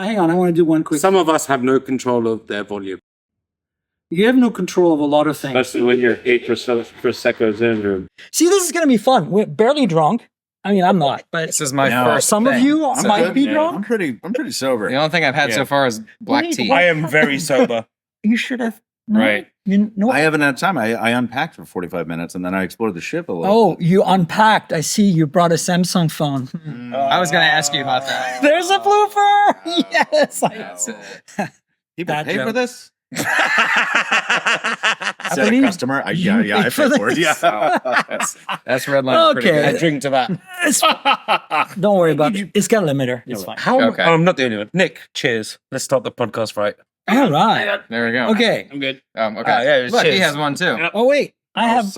Hang on, I want to do one quick. Some of us have no control of their volume. You have no control of a lot of things. Especially when you're 8 Prosecco's in. See, this is going to be fun. We're barely drunk. I mean, I'm not, but this is my first. Some of you might be drunk. I'm pretty sober. The only thing I've had so far is black tea. I am very sober. You should have. Right. You know, I haven't had time. I unpacked for 45 minutes and then I explored the ship a little. Oh, you unpacked. I see you brought a Samsung phone. I was going to ask you about that. There's a blooper. Yes. People That pay joke. for this? I Said a believe customer. I you paid paid for for it. this. Yeah. That's red line. Pretty Okay. good. I drink to that. Don't worry about it. It's got a limiter. It's fine. How? Okay. Oh, I'm not the only one. Nick, cheers. Let's start the podcast right. All right. There we go. Okay. I'm good. Okay. Yeah, Look, he cheers. has one too. Oh wait. I have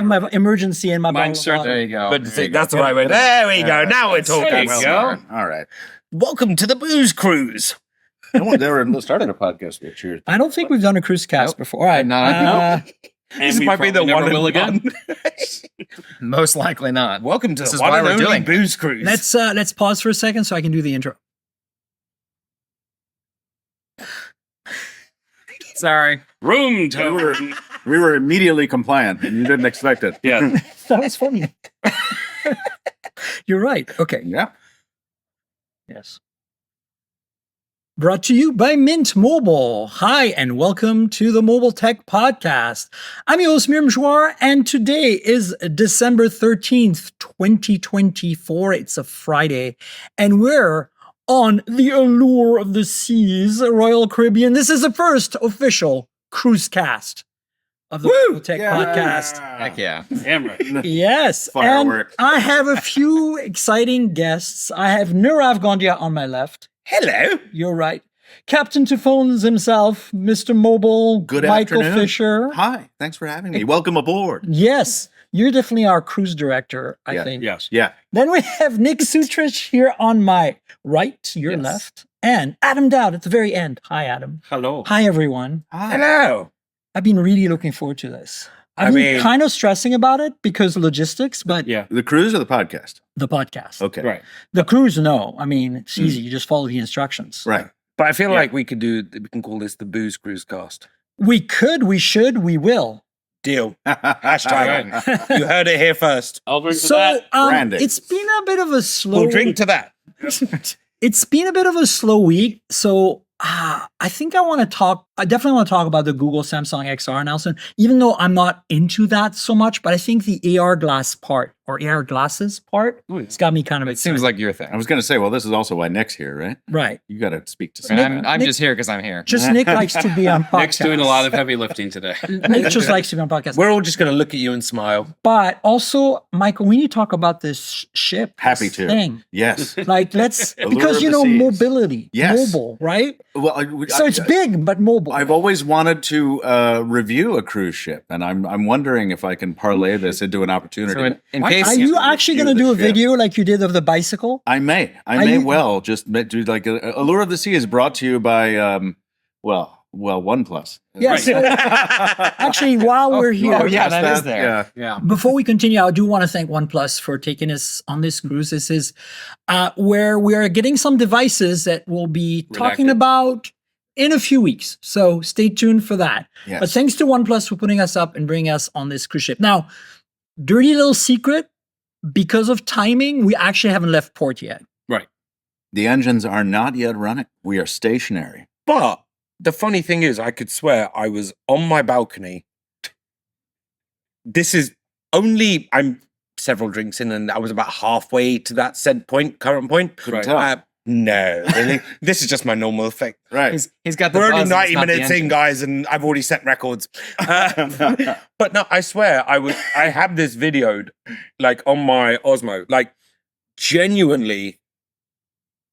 my emergency in my Mine's bottle of There water. you go. Good to see. That's the right way. There we go. Now we're talking. There you go. All right. Welcome to the Booze Cruise. They were starting a podcast with cheers. I don't think we've done a cruise cast before. All right. This might be the one will again. Most likely not. Welcome to This the is one why and we're only doing it. Booze Cruise. Let's pause for a second so I can do the intro. Sorry. room to We were immediately compliant and you didn't expect it. Yeah. That was funny. You're right. Okay. Yeah. Yes. Brought to you by Mint Mobile. Hi, and welcome to the Mobile Tech Podcast. I'm your host, Miriam Jouar, and today is December 13th, 2024. It's a Friday, and we're on the Allure of the Seas, Royal Caribbean. This is the first official cruise cast of the Mobile Tech Podcast. Heck yeah. Damn right. Yes, Firework. and I have a few exciting guests. I have Nirave Gondhia on my left. Hello. You're right. Captain to Phones himself, Mr. Mobile, Good Michael afternoon. Fisher. Hi. Thanks for having me. Welcome aboard. Yes, you're definitely our cruise director, I think. Yes. Yeah. Then we have Nick Sutrich here on my right, your left, and Adam Doud at the very end. Hi, Adam. Hello. Hi, everyone. Hello. I've been really looking forward to this. I've been kind of stressing about it because logistics, but Yeah. The cruise or the podcast? the podcast. Okay. Right. The cruise, no. I mean, it's easy. You just follow the instructions. Right. But I feel like we can call this the Booze Cruise Cast. We could, we should, we will. Deal. Hashtag. You heard it here first. I'll drink So Branding. it's been a bit of a slow We'll drink to that. It's been a bit of a slow week. So I think I definitely want to talk about the Google Samsung XR announcement, even though I'm not into that so much, but I think the AR glass part or AR glasses part, it's got me kind of It seems like your thing. I was going to say, well, this is also why Nick's here, right? right. You got to speak to And someone. I'm just here because I'm here. Just Nick likes to be on podcasts. Nick's doing a lot of heavy lifting today. Nick just likes to be on podcasts. We're all just going to look at you and smile. But also, Michael, we need to talk about this ship. Happy this to. thing. Yes. Like because Allure of the seas. mobility, Yes. mobile, right? Well, So it's big but mobile. I've always wanted to review a cruise ship, and I'm wondering if I can parlay this into an opportunity. So in case Are you actually going to do a the ship. video like you did of the bicycle? I may you- well just do like Allure of the Sea is brought to you by OnePlus. Yes. Actually, while we're here, yeah, that is there. Yeah. Yeah. before we continue, I do want to thank OnePlus for taking us on this cruise. This is where we are getting some devices that we'll be talking Redacted. about in a few weeks. So stay tuned for that. Yes. But thanks to OnePlus for putting us up and bringing us on this cruise ship. Now, dirty little secret, because of timing, we actually haven't left port yet. The engines are not yet running. We are stationary. But the funny thing is, I could swear I was on my balcony. This is I'm several drinks in, and I was about halfway to that current point. Couldn't tell. No, really. This is just my normal effect. Right. He's got the We're only buzz, it's 90 not the minutes in, engine. guys, and I've already set records. But no, I swear, I have this videoed, like, on my Osmo. Like, genuinely,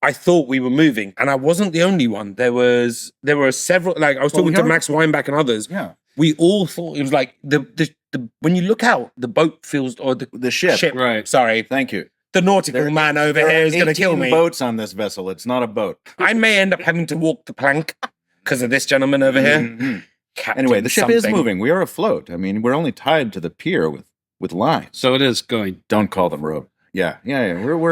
I thought we were moving, and I wasn't the only one. There were several, like, I was talking to Max Weinbach and others. Yeah. We all thought it was like, the when you look out, the boat feels, or The ship. Right. Sorry. Thank you. The nautical man over There here are is going to kill 18 me. boats on this vessel. It's not a boat. I may end up having to walk the plank because of this gentleman over here. Mhm. Captain Anyway, the ship is something. moving. We are afloat. I mean, we're only tied to the pier with lines. So it is going. Don't call them rope. Yeah. We're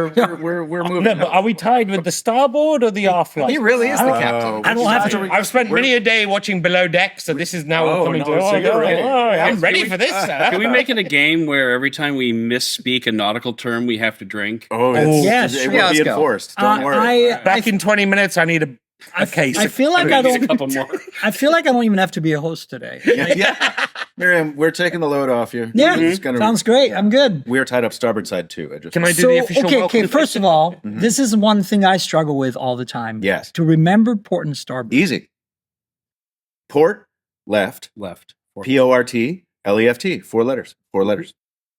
moving. No, but are we tied with the starboard or the aft flight? He really is the captain. I don't have to. I've spent many a day watching Below Deck, so this is now Oh, coming no, to. so you're ready. I'm ready for this, sir. Can we make it a game where every time we misspeak a nautical term, we have to drink? Oh, yeah, it sure. will Yeah, be let's go. enforced. Don't worry. Back in 20 minutes, I need a case. I feel like Maybe I a don't. couple more. I feel like I don't even have to be a host today. Yeah. Miriam, we're taking the load off you. Yeah, We're just gonna- sounds great. I'm good. We're tied up starboard side too. I just Can I do the official welcome? okay. First of all, this is one thing I struggle with all the time. Yes. To remember port and starboard. Easy. Port, left, Left. PORT, LEFT, 4 letters. 4 letters.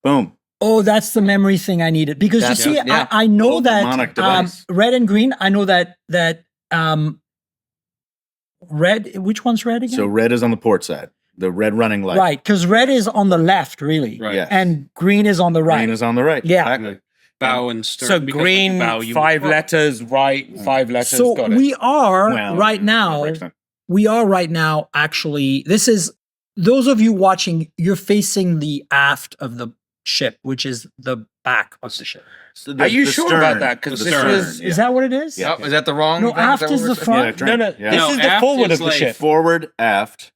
Boom. Oh, that's the memory thing I needed because That's- you see, yeah. I know Little that mnemonic device. red and green. I know that red. Which one's red again? So red is on the port side. The red running light. right, because red is on the left, really, Right. Yes. and green is on the right. Green is on the right. Yeah. Exactly. Bow and stern. So because green, bow, you 5 letters, right, 5 letters. So got it. we are Well, right now. We are right now. Actually, this is those of you watching. You're facing the aft of the ship, which is the back of the ship. So Are you the sure stern. about that? Because The this stern. was Is that what it is? Yeah. Oh, is that the wrong? No, thing? aft that what is we're the supposed- front. Yeah, no. Yeah. This No, is the aft forward is of the like ship. Forward, aft,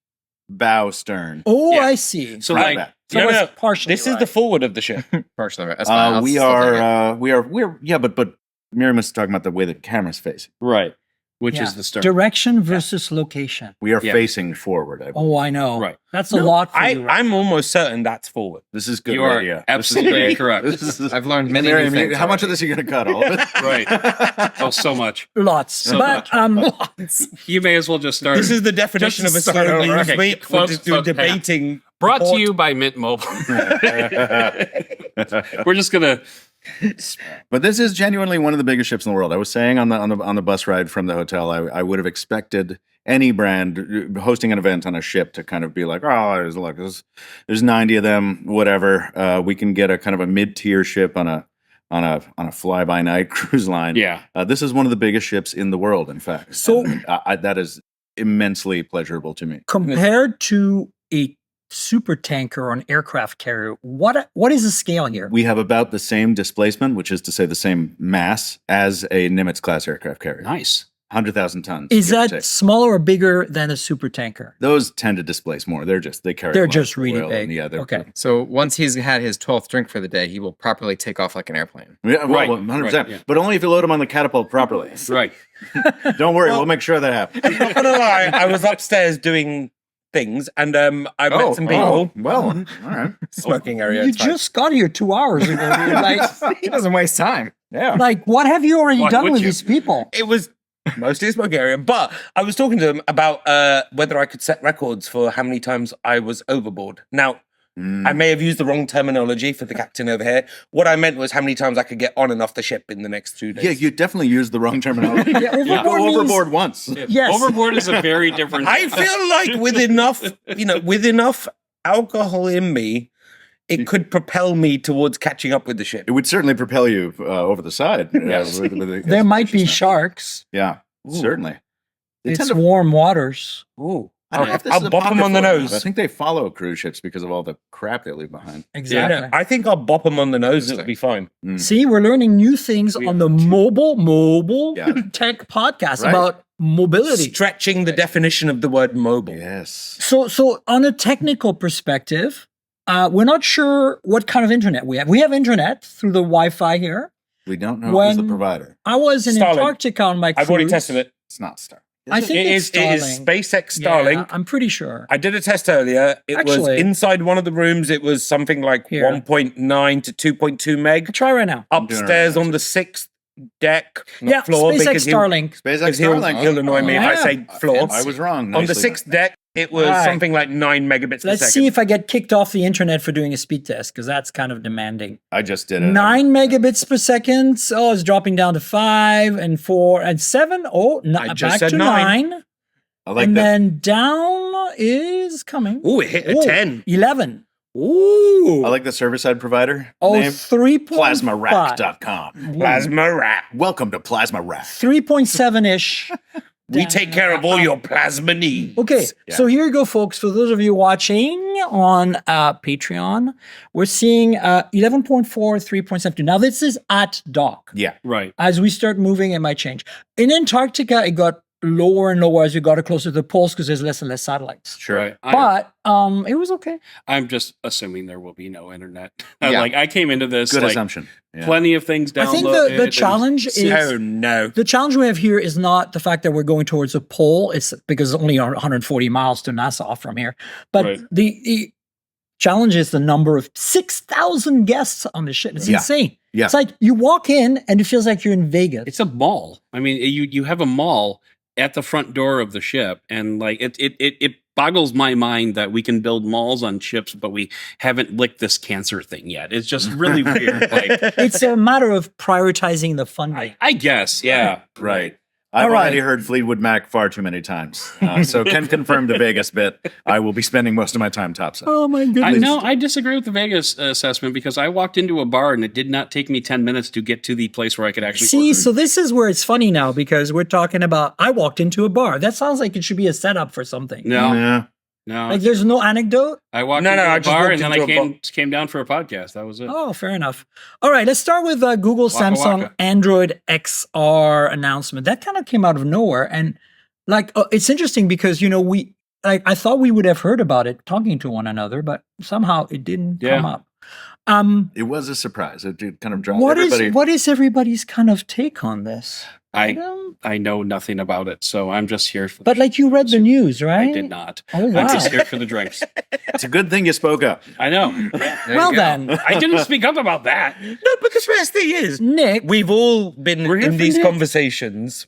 bow, stern. Oh, Yeah. I see. So Right like, back. So No, it's no, partially. This is right. the forward of the ship. Partially right. That's fine. I'll We still take it. are, yeah, but Miriam is talking about the way the camera's facing. right, which Yeah. is the stern. Direction versus location. We are Yeah. facing forward. I believe. Oh, I know. Right. That's a lot for I, you. Right? I'm almost certain that's forward. This is good You are radio. absolutely correct. This is, I've learned many Miriam, new things. how much of already. this are you going to cut? All of it? Right. Oh, so much. Lots, So but much. You may as well just start. This is the definition of a Just start slow over. news Okay, week. We're folks, just doing folks, hang on. debating. Brought to port. you by Mint Mobile. We're just gonna. But this is genuinely one of the biggest ships in the world. I was saying on the bus ride from the hotel, I would have expected any brand hosting an event on a ship to kind of be like, oh, there's 90 of them, whatever. We can get a kind of a mid-tier ship on a fly-by-night cruise line. Yeah. This is one of the biggest ships in the world, in fact. So- And, that is immensely pleasurable to me. compared to a super tanker or an aircraft carrier, what is the scale here? We have about the same displacement, which is to say the same mass as a Nimitz-class aircraft carrier. Nice. 100,000 tons. Is give or that take. smaller or bigger than a super tanker? Those tend to displace more. They carry. They're a lot just of really oil, big. and yeah, they're Okay. So once he's had his 12th drink for the day, he will properly take off like an airplane. Yeah, well, Right, 100%. right, yeah. But only if you load them on the catapult properly. Right. Don't worry, we'll make sure that happens. I'm not gonna lie, I was upstairs doing things, and I met some people. Well, all right. Smoking area. You it's fine. just got here 2 hours ago. Dude. He doesn't waste time. Yeah. like, what have you already Why done would with you? these people? It was mostly a smoke area, but I was talking to them about whether I could set records for how many times I was overboard. Now, I may have used the wrong terminology for the captain over here. What I meant was how many times I could get on and off the ship in the next 2 days. Yeah, you definitely used the wrong terminology. Yeah, overboard Go means- overboard once. Yes. Overboard is a very different. I feel like with enough alcohol in me, it could propel me towards catching up with the ship. It would certainly propel you over the side. Yes. There might be sharks. Yeah, certainly. They It's tend to- warm waters. Ooh. I don't know if this I'll is bop them on the apocryphal, nose. but I think they follow cruise ships because of all the crap they leave behind. Exactly. Yeah, I think I'll bop them on the nose. It'll be fine. See, we're learning new things on the mobile Yeah. tech podcast Right. about mobility. Stretching the definition of the word mobile. Yes. So on a technical perspective, we're not sure what kind of internet we have. We have internet through the Wi-Fi here. We don't know who's the When- provider. I was in Starlink. Antarctica on my cruise. I've already tested it. It's not Star. I think It it's is Starlink. SpaceX Yeah, Starlink. I'm pretty sure. I did a test earlier. It was Actually- inside one of the rooms. It was something like Here. 1.9 to 2.2 meg. Try right now. doing it right Upstairs now, on the 6th deck, not Yeah, floor, SpaceX because Starlink. SpaceX Because Starlink. he'll annoy me if I Yeah. say floor. I was wrong. On the Nicely 6th deck, it was Right. something like 9 megabits per Let's second. see if I get kicked off the internet for doing a speed test, because that's kind of demanding. I just did it. 9 megabits per second. Oh, it's dropping down to 5 and 4 and 7. Oh, I just back said to 9. 9. I like And that. then down is coming. Ooh, it hit a Oh, 10. 11. Ooh. I like the server side provider. Oh, Name 3.5. PlasmaRack.com. Plasma Rack. Welcome to Plasma Rack. 3.7-ish We take care of all your plasma needs. Okay, Yeah. so here you go, folks. For those of you watching on Patreon, we're seeing 11.4, 3.72. Now, this is at dock. Yeah. Right. As we start moving, it might change. In Antarctica, it got lower and lower as we got closer to the poles because there's less and less satellites. Sure. Right. But it was okay. I'm just assuming there will be no internet. Yeah. Like I came into this Good like assumption. Yeah. plenty of things downloaded. I think the challenge is Oh, no. the challenge we have here is not the fact that we're going towards a pole. It's because it's only 140 miles to Nassau from here. But Right. the challenge is the number of 6,000 guests on this shit. It's Yeah. insane. Yeah. It's like you walk in and it feels like you're in Vegas. It's a mall. I mean, you have a mall at the front door of the ship, and like it boggles my mind that we can build malls on ships, but we haven't licked this cancer thing yet. It's just really weird. Like, It's a matter of prioritizing the funding. I guess, yeah, Right. I've All right. already heard Fleetwood Mac far too many times. So can confirm the Vegas bit. I will be spending most of my time topside. Oh my goodness. I disagree with the Vegas assessment because I walked into a bar and it did not take me 10 minutes to get to the place where I could actually See, order. so this is where it's funny now because we're talking about I walked into a bar. That sounds like it should be a setup for something. No, Yeah. no. Like there's no anecdote? I walked No, into no, a I just bar walked and then I into a came down for a podcast. That was it. Oh, fair enough. All right, let's start with Google Waka Samsung waka. Android XR announcement. That kind of came out of nowhere, and like it's interesting because I thought we would have heard about it talking to one another, but somehow it didn't Yeah. come up. It was a surprise. It did kind of dropped What everybody. is everybody's kind of take on this? I know nothing about it, so I'm just here for. But like you read the news, right? I did not. Oh wow. I'm just here for the drinks. It's a good thing you spoke up. I know. There Well you go. then, I didn't speak up about that. No, but the best thing is, Nick. we've all been We're here in for these Nick. conversations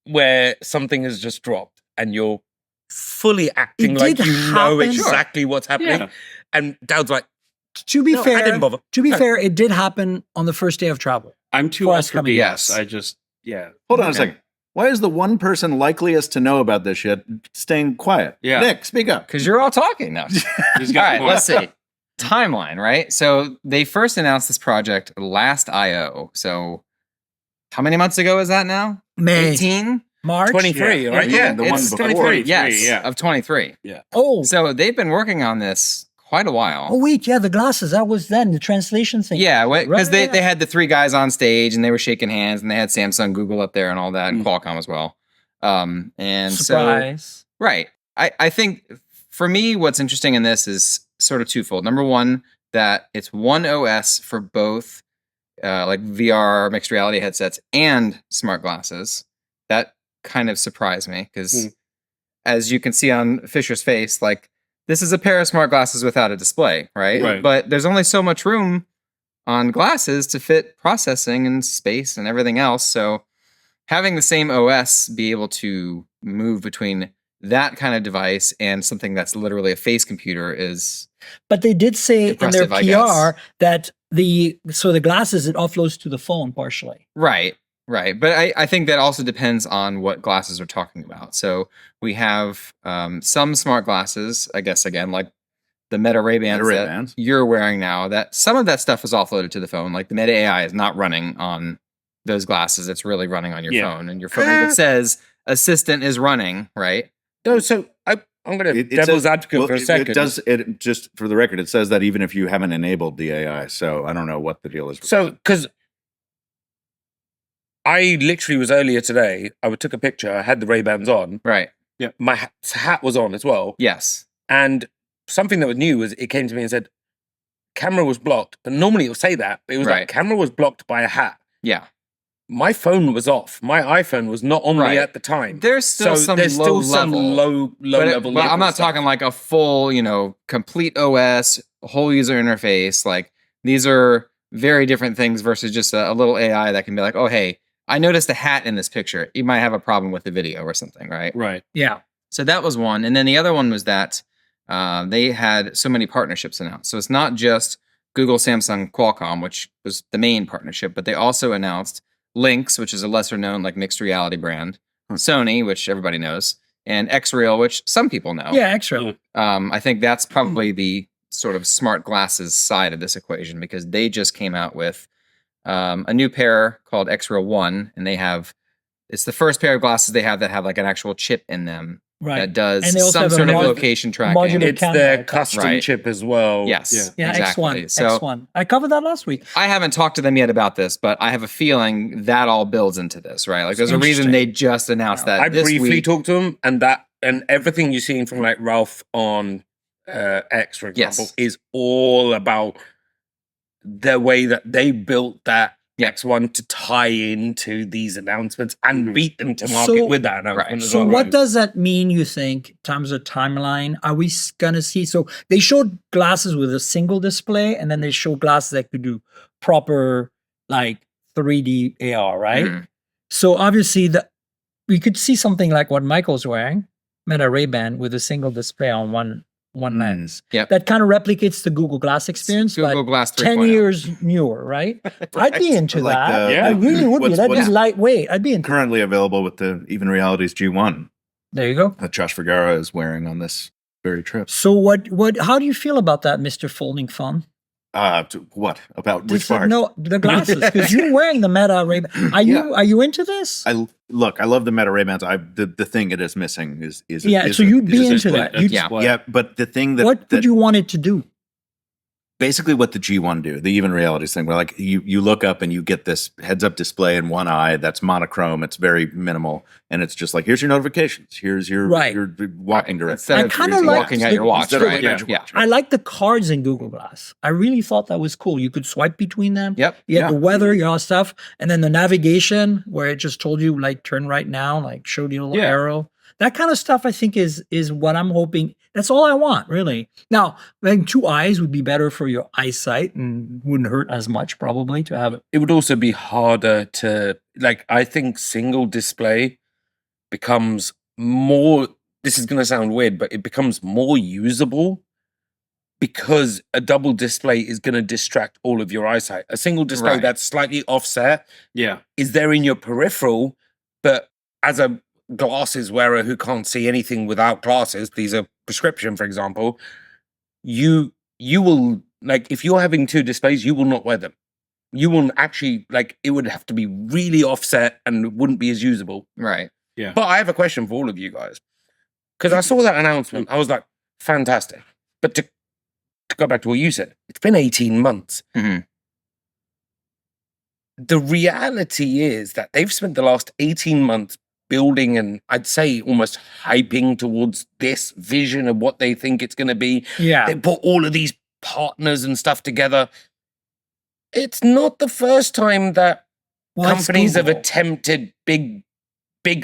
where something has just dropped and you're fully acting It like did you know happen. exactly what's happening. Yeah. And Dowd's like, To be no, I fair, didn't bother. fair, it did happen on the first day of travel. I'm too For old us for coming, BS. yes. I just Hold on a second. Why is the one person likeliest to know about this shit staying quiet? Yeah. Nick, speak up. Because you're all talking now. He's All got right, let's see. Timeline, right? So they first announced this project last I/O. So how many months ago is that now? May, 18? March, 23, right? Yeah, Yeah. the one It's before. 23, Yes, yeah. of 23. Oh, So they've been working on this quite a while. oh wait, yeah, the glasses. That was then the translation thing. Yeah, because Right, they, yeah. they had the three guys on stage and they were shaking hands and they had Samsung, Google up there and all that, and Qualcomm as well. And Surprise. so, right. I think for me, what's interesting in this is sort of twofold. Number one, that it's one OS for both like VR mixed reality headsets and smart glasses. That kind of surprised me because as you can see on Fisher's face, like this is a pair of smart glasses without a display, right? Right. But there's only so much room on glasses to fit processing and space and everything else. So having the same OS be able to move between that kind of device and something that's literally a face computer is But they did say in their Impressive, I guess. PR that the glasses it offloads to the phone partially. right. But I think that also depends on what glasses we're talking about. So we have some smart glasses, I guess, again, like the Meta Ray-Bans Meta that Ray-Bans. you're wearing now, that some of that stuff is offloaded to the phone. Like the Meta AI is not running on those glasses. It's really running on your Yeah. phone. And your phone that says assistant is running, right? No, so I'm going to It devil's says- advocate well, for a second. It does. It just for the record, it says that even if you haven't enabled the AI. So I don't know what the deal is. So, because I literally was earlier today, I took a picture, I had the Ray-Bans on, Right. my hat was on as well. Yes. And something that was new was it came to me and said, camera was blocked. And normally it would say that, but it was Right. like, camera was blocked by a hat. Yeah. My phone was off. My iPhone was not on Right. me at the time. There's still some there's low still some level. low level. But I'm not stuff. talking like a full, complete OS, whole user interface. Like these are very different things versus just a little AI that can be like, oh, hey, I noticed a hat in this picture. You might have a problem with the video or something, right? Right. Yeah. So that was one. And then the other one was that they had so many partnerships announced. So it's not just Google, Samsung, Qualcomm, which was the main partnership, but they also announced Lynx, which is a lesser known like mixed reality brand, Sony, which everybody knows, and X-Real, which some people know. Yeah, extra. I think that's probably the sort of smart glasses side of this equation because they just came out with a new pair called X-Real 1, and they have it's the first pair of glasses they have that have like an actual chip in them Right. that does And they also some have a sort of mod- location tracking. modular It's camera their attached. custom Right. chip as well. Yes, Yeah, exactly. X1. So X1. I covered that last week. I haven't talked to them yet about this, but I have a feeling that all builds into this, right? Like there's a reason they just announced that I this briefly week. talked to him, and everything you've seen from like Ralph on X, for example, Yes. is all about the way that they built that X1 to tie into these announcements and beat them to market So- with that announcement Right. as So well. what does that mean, you think, in terms of timeline? Are we going to see? So they showed glasses with a single display, and then they showed glasses that could do proper like 3D AR, right? Mhm. So obviously we could see something like what Michael's wearing, Meta Ray-Ban with a single display on one lens. Yep. That kind of replicates the Google Glass experience, Google but Glass 3.0. 10 years newer, right? I'd be into Like that. the- I really would be. what's- That'd be what's lightweight. I'd be into currently available with the Even Realities G1 There you go. that Josh Vergara is wearing on this very trip. So how do you feel about that, Mr. Folding Phone? What about which part? No, the glasses, because you're wearing the Meta Ray-Ban. Are you into this? I love the Meta Ray-Bans. The thing it is missing is Yeah, is so you'd be is into display. that. You'd- Yeah. Yeah, but the thing that what would you want it to do? basically what the G1 do, the Even Realities thing, where like you look up and you get this heads-up display in one eye that's monochrome, it's very minimal, and it's just like, here's your notifications, here's your Right. your walking directions. Instead I of kinda like walking at the- your watch, Instead of right? looking at your Yeah. watch. I like the cards in Google Glass. I really thought that was cool. You could swipe between them. Yep. You had Yeah. the weather, your stuff, and then the navigation where it just told you like turn right now, like showed you a little Yeah. arrow. That kind of stuff I think is what I'm hoping. That's all I want, really. Now, having two eyes would be better for your eyesight and wouldn't hurt as much probably to have it. It would also be harder to like. I think single display becomes more. This is going to sound weird, but it becomes more usable because a double display is going to distract all of your eyesight. A single display Right. that's slightly offset Yeah. is there in your peripheral, but as a glasses wearer who can't see anything without glasses, these are prescription, for example, you will, like, if you're having two displays, you will not wear them. You will actually, like, it would have to be really offset and it wouldn't be as usable. Right. But I have a question for all of you guys. Because I saw that announcement, I was like, fantastic. But to go back to what you said, it's been 18 months. Mhm. The reality is that they've spent the last 18 months building and I'd say almost hyping towards this vision of what they think it's going to be. Yeah. They put all of these partners and stuff together. It's not the first time that Well, it's companies have Google. attempted big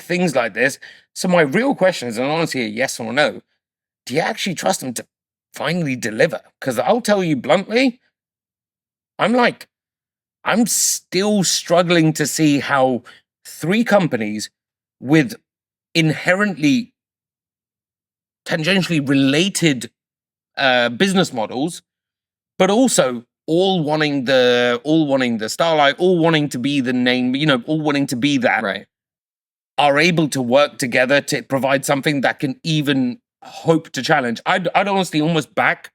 things like this. So my real question is, and honestly, a yes or no, do you actually trust them to finally deliver? Because I'll tell you bluntly, I'm still struggling to see how three companies with inherently tangentially related business models, but also all wanting the Starlight, all wanting to be the name, all wanting to be that, Right. are able to work together to provide something that can even hope to challenge. I'd honestly almost back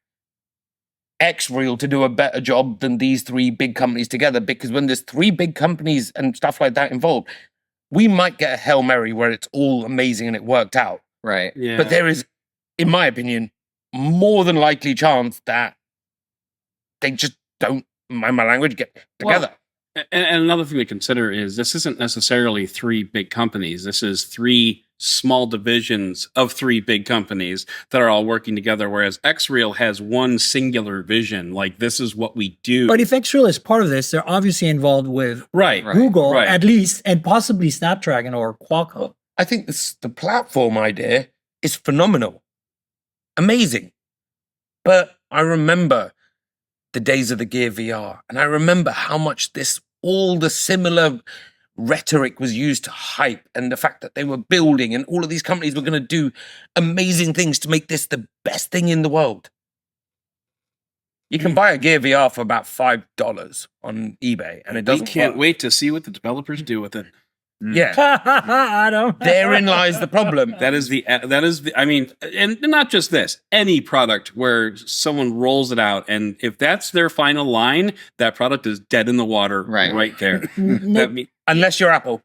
X-Reel to do a better job than these three big companies together, because when there's three big companies and stuff like that involved, we might get a Hail Mary where it's all amazing and it worked out. Right. Yeah. But there is, in my opinion, more than likely chance that they just don't, mind my language, get together. And another thing to consider is this isn't necessarily three big companies. This is three small divisions of three big companies that are all working together, whereas X-Reel has one singular vision. Like, this is what we do. But if X-Reel is part of this, they're obviously involved with right. Right. Google right. at least, and possibly Snapdragon or Qualcomm. I think the platform idea is phenomenal. Amazing. But I remember the days of the Gear VR, and I remember how much all the similar rhetoric was used to hype, and the fact that they were building and all of these companies were going to do amazing things to make this the best thing in the world. You can buy a Gear VR for about $5 on eBay, and it We doesn't can't work. wait to see what the developers do with it. Yeah, Adam. therein lies the problem. That is the, I mean, and not just this, any product where someone rolls it out, and if that's their final line, that product is dead in the water Right. right there. Nick, That Unless you're Apple.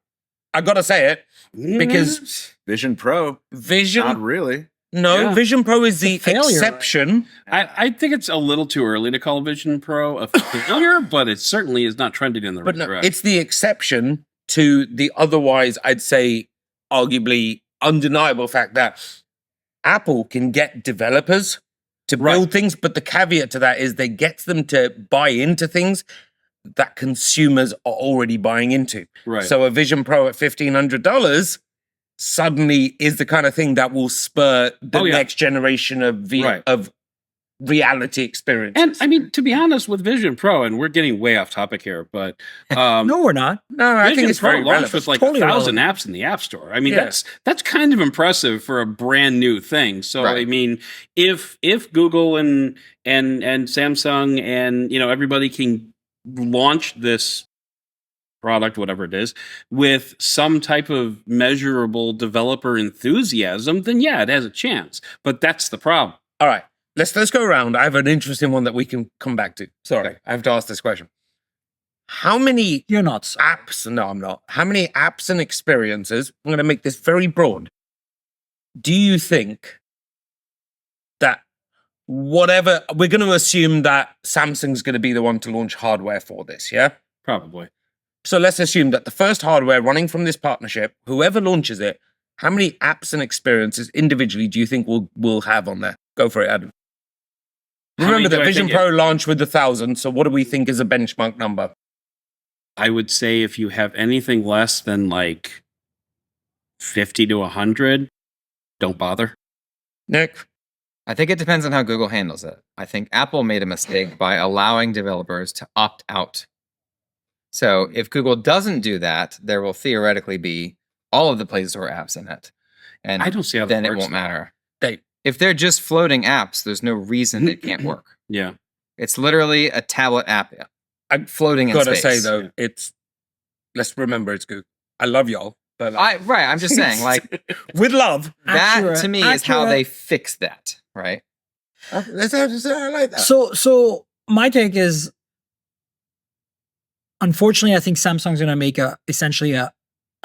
I gotta say it because Vision Pro, Vision. not really. No, Yeah. Vision Pro is the failure. exception. I think it's a little too early to call Vision Pro a failure, but it certainly is not trending in the right But no, direction. it's the exception to the otherwise, I'd say, arguably undeniable fact that Apple can get developers to build things, but the caveat to that is they get them to buy into things that consumers are already buying into. Right. So a Vision Pro at $1,500 suddenly is the kind of thing that will spur the next generation of of reality experience. And I mean, to be honest, with Vision Pro, and we're getting way off topic here, but No, we're not. no, I Vision think it's Pro very launched relevant. with like Totally 1,000 apps in the App Store. I mean, Yeah. that's kind of impressive for a brand new thing. So Right. I mean, if Google and Samsung and everybody can launch this product, whatever it is, with some type of measurable developer enthusiasm, then yeah, it has a chance. But that's the problem. All right, let's go around. I have an interesting one that we can come back to. Sorry, I have to ask this question. How many You're not. So. apps? No, I'm not. How many apps and experiences? I'm going to make this very broad. Do you think that whatever we're going to assume that Samsung's going to be the one to launch hardware for this? Yeah. Probably. So let's assume that the first hardware running from this partnership, whoever launches it, how many apps and experiences individually do you think we'll have on there? Go for it, Adam. How many Remember do that I Vision think Pro launched with 1,000. So what do we think is a benchmark number? I would say if you have anything less than like 50 to 100, don't bother. Nick? I think it depends on how Google handles it. I think Apple made a mistake by allowing developers to opt out. So if Google doesn't do that, there will theoretically be all of the Play Store apps in it. And I don't see how that then it works, won't though. matter. They, If they're just floating apps, there's no reason it can't work. Yeah. It's literally a tablet app I floating in gotta space. say though, let's remember it's Google. I love y'all, but I'm just saying, like, with love. that Accurate, to me is how accurate. they fix that, right? I like that. So my take is, unfortunately, I think Samsung's going to make essentially an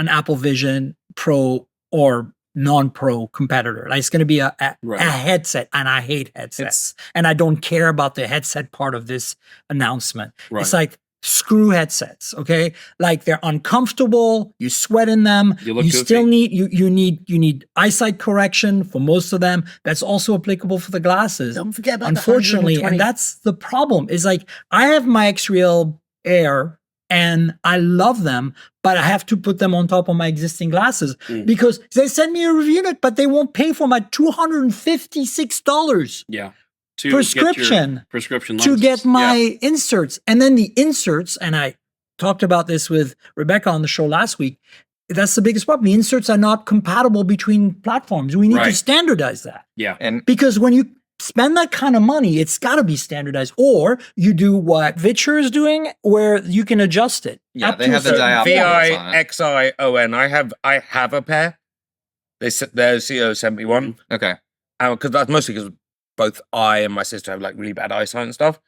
Apple Vision Pro or non-pro competitor. Like, it's going to be a headset, and I hate headsets, and I don't care about the headset part of this announcement. Right. It's like, screw headsets, okay? Like, they're uncomfortable. You sweat in them. You look You goofy. still need you need eyesight correction for most of them. That's also applicable for the glasses. Don't forget about Unfortunately, the 120. and that's the problem. Is like, I have my X-Real Air and I love them, but I have to put them on top of my existing glasses because they send me a review note, but they won't pay for my $256 Yeah. To prescription get your prescription to lenses. get my Yeah. inserts. And then the inserts, and I talked about this with Rebecca on the show last week. That's the biggest problem. The inserts are not compatible between platforms. We need to Right. standardize that. Yeah. And Because when you spend that kind of money, it's got to be standardized. Or you do what Vitcher is doing, where you can adjust it. Yeah, up they to a have the certain diopter. point. VIXION. I have a pair. Their CEO sent me one. okay, Because that's mostly because both I and my sister have like really bad eyesight and stuff.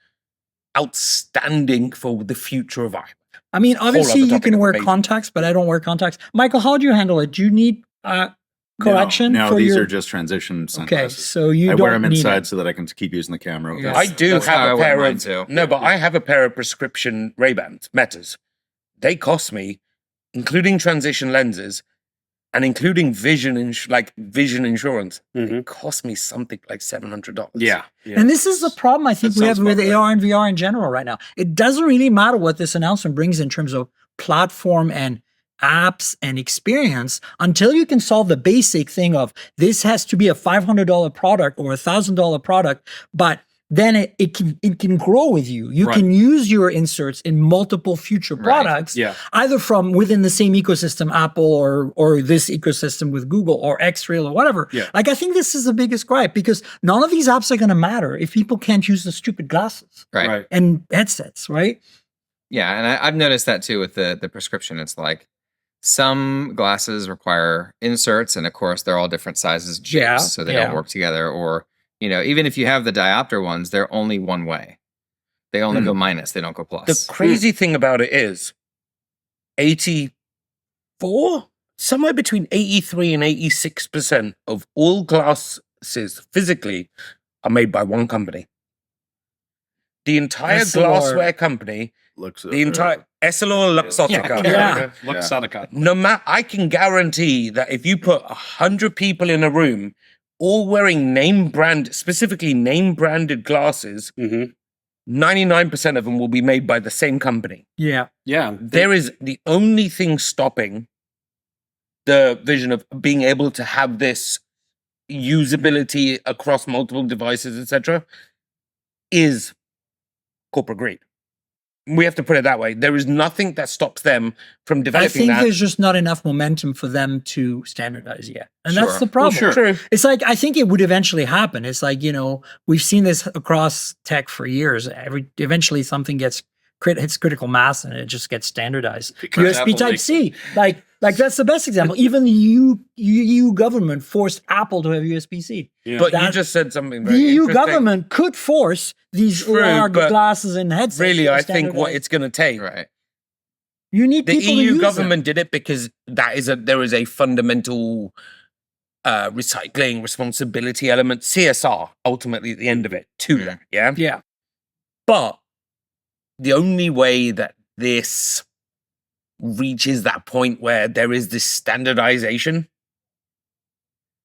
Outstanding for the future of eye. I mean, obviously other you topic can of wear debate. contacts, but I don't wear contacts. Michael, how do you handle it? Do you need correction? No, for these your... are just transition Okay, sunglasses. so you I don't wear them need inside it. so that I can keep using the camera. Yes. I do That's how I have a wear pair mine of too. no, but I have a pair of prescription Ray-Bans, Metas. They cost me, including transition lenses and including vision insurance. Mhm. It cost me something like $700. Yeah. Yeah. And this is the problem I think That we have sounds with about right. AR and VR in general right now. It doesn't really matter what this announcement brings in terms of platform and apps and experience until you can solve the basic thing of this has to be a $500 product or a $1,000 product, but then it can grow with you. You Right. can use your inserts in multiple future Right. products, Yeah. either from within the same ecosystem, Apple or this ecosystem with Google or X-Real or whatever. Yeah. Like, I think this is the biggest gripe because none of these apps are going to matter if people can't use the stupid glasses right. Right. and headsets, right? Yeah, and I've noticed that too with the prescription. It's like some glasses require inserts, and of course they're all different sizes, and shapes, Yeah, so they yeah. don't work together. Or even if you have the diopter ones, they're only one way. They only go minus. They don't go plus. The crazy thing about it is 80 somewhere between 83 and 86% of all glasses physically are made by one company. The entire Essilor. glassware company, Looks the entire Essilor Luxottica. Yeah. Luxottica. No matter, I can guarantee that if you put 100 people in a room, all wearing specifically name branded glasses, Mhm. 99% of them will be made by the same company. Yeah. Yeah. There is the only thing stopping the vision of being able to have this usability across multiple devices, etc., is corporate greed. We have to put it that way. There is nothing that stops them from I developing think that. there's just not enough momentum for them to standardize yet. And that's Sure. the problem. Well, sure. True. It's like, I think it would eventually happen. It's like, we've seen this across tech for years. Eventually something hits critical mass and it just gets standardized. Because USB Apple Type makes- C, like that's the best example. Even the EU government forced Apple to have USB-C. Yeah. But you That- just said something The very EU interesting. government could force these True, large but glasses and headsets. Really, to I think what standardize. it's going to take. Right. You need The people to EU use government did it because there is a fundamental recycling responsibility element, CSR, ultimately at the end of it, to that. Yeah. them. Yeah. But the only way that this reaches that point where there is this standardization,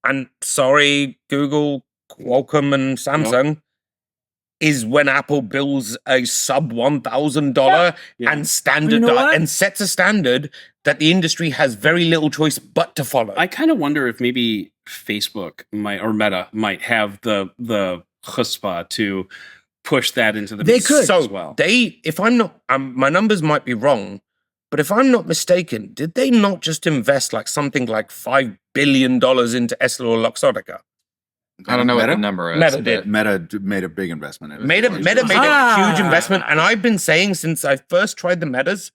and sorry, Google, Qualcomm, and Samsung, is when Apple builds a sub $1,000 Yeah. and standard what? and sets a standard that the industry has very little choice but to follow. I kind of wonder if maybe Facebook or Meta might have the chutzpah to push that into the They mix could. as well. If I'm not, my numbers might be wrong, but if I'm not mistaken, did they not just invest like something like $5 billion into Essilor Luxottica? I don't know what Meta? the number is. Meta but- did. Meta made a big investment in it. Meta made a huge investment, and I've been saying since I first tried the Metas,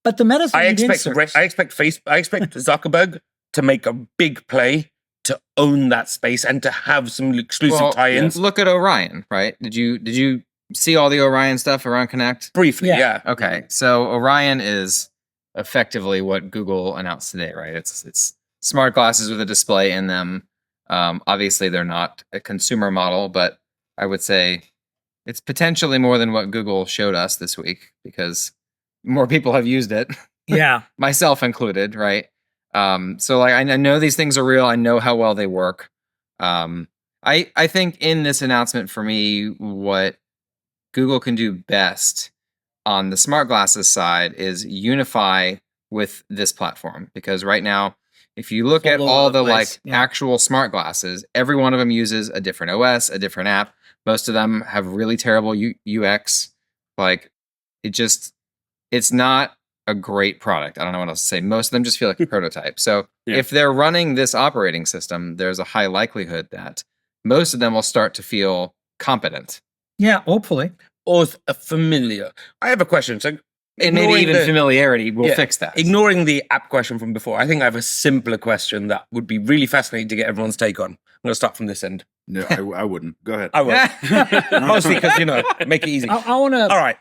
But the Meta's I need expect inserts. I expect Zuckerberg to make a big play to own that space and to have some exclusive Well, tie-ins. Look at Orion, right? Did you see all the Orion stuff around Connect? Briefly, Yeah. yeah. Okay, so Orion is effectively what Google announced today, right? It's smart glasses with a display in them. Obviously, they're not a consumer model, but I would say it's potentially more than what Google showed us this week because more people have used it, Yeah. myself included, right? So like I know these things are real. I know how well they work. I think in this announcement for me, what Google can do best on the smart glasses side is unify with this platform because right now, if you look at All over all the the place, like yeah. actual smart glasses, every one of them uses a different OS, a different app. Most of them have really terrible UX. Like it's not a great product. I don't know what else to say. Most of them just feel like a prototype. So Yeah. if they're running this operating system, there's a high likelihood that most of them will start to feel competent. Yeah, hopefully. Or familiar. I have a question. So And maybe ignoring even the- familiarity will Yeah. fix that. Ignoring the app question from before, I think I have a simpler question that would be really fascinating to get everyone's take on. I'm going to start from this end. No, I wouldn't. Go ahead. I will. Mostly because, make it easy. I want to. All right.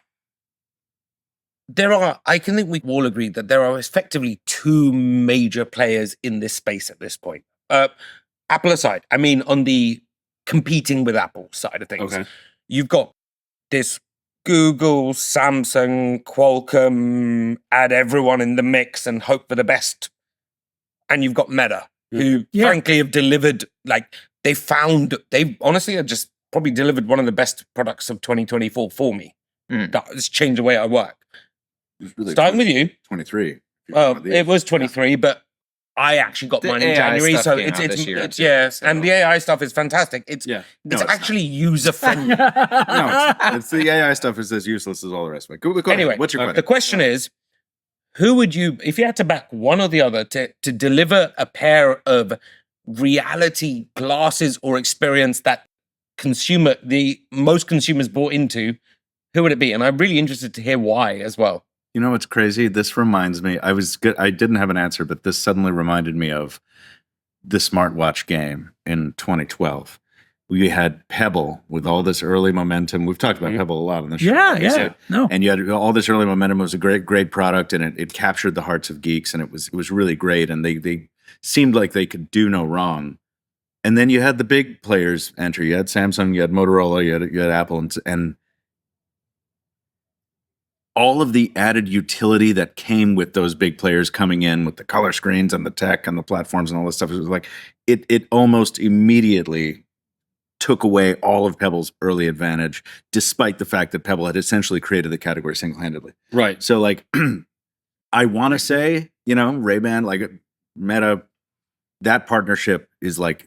I can think we all agree that there are effectively two major players in this space at this point. Apple aside, I mean, on the competing with Apple side of things, Okay. you've got this Google, Samsung, Qualcomm, add everyone in the mix and hope for the best. And you've got Meta, who Yeah. frankly have delivered, they've honestly have just probably delivered one of the best products of 2024 for me. Mm. That has changed the way I work. It's really Starting with you. 23. It was 23, but I actually got The mine in AI January, stuff so came out this year, too, yes, so- and the AI stuff is fantastic. It's Yeah. No, it's it's actually user friendly. No, it's the AI stuff is as useless as all the rest of it. Go ahead. Anyway, What's your the question? question is, who would you, if you had to back one or the other to deliver a pair of reality glasses or experience that the most consumers bought into, who would it be? And I'm really interested to hear why as well. You know what's crazy? This reminds me. I didn't have an answer, but this suddenly reminded me of the smartwatch game in 2012. We had Pebble with all this early momentum. We've talked about Pebble a lot on the show. Yeah. No. And you had all this early momentum. It was a great product, and it captured the hearts of geeks, and it was really great. And they seemed like they could do no wrong. And then you had the big players enter. You had Samsung, you had Motorola, you had Apple, and all of the added utility that came with those big players coming in with the color screens and the tech and the platforms and all this stuff. It was like it almost immediately took away all of Pebble's early advantage, despite the fact that Pebble had essentially created the category single-handedly. Right. So, like, I want to say, Ray-Ban, like Meta, that partnership is like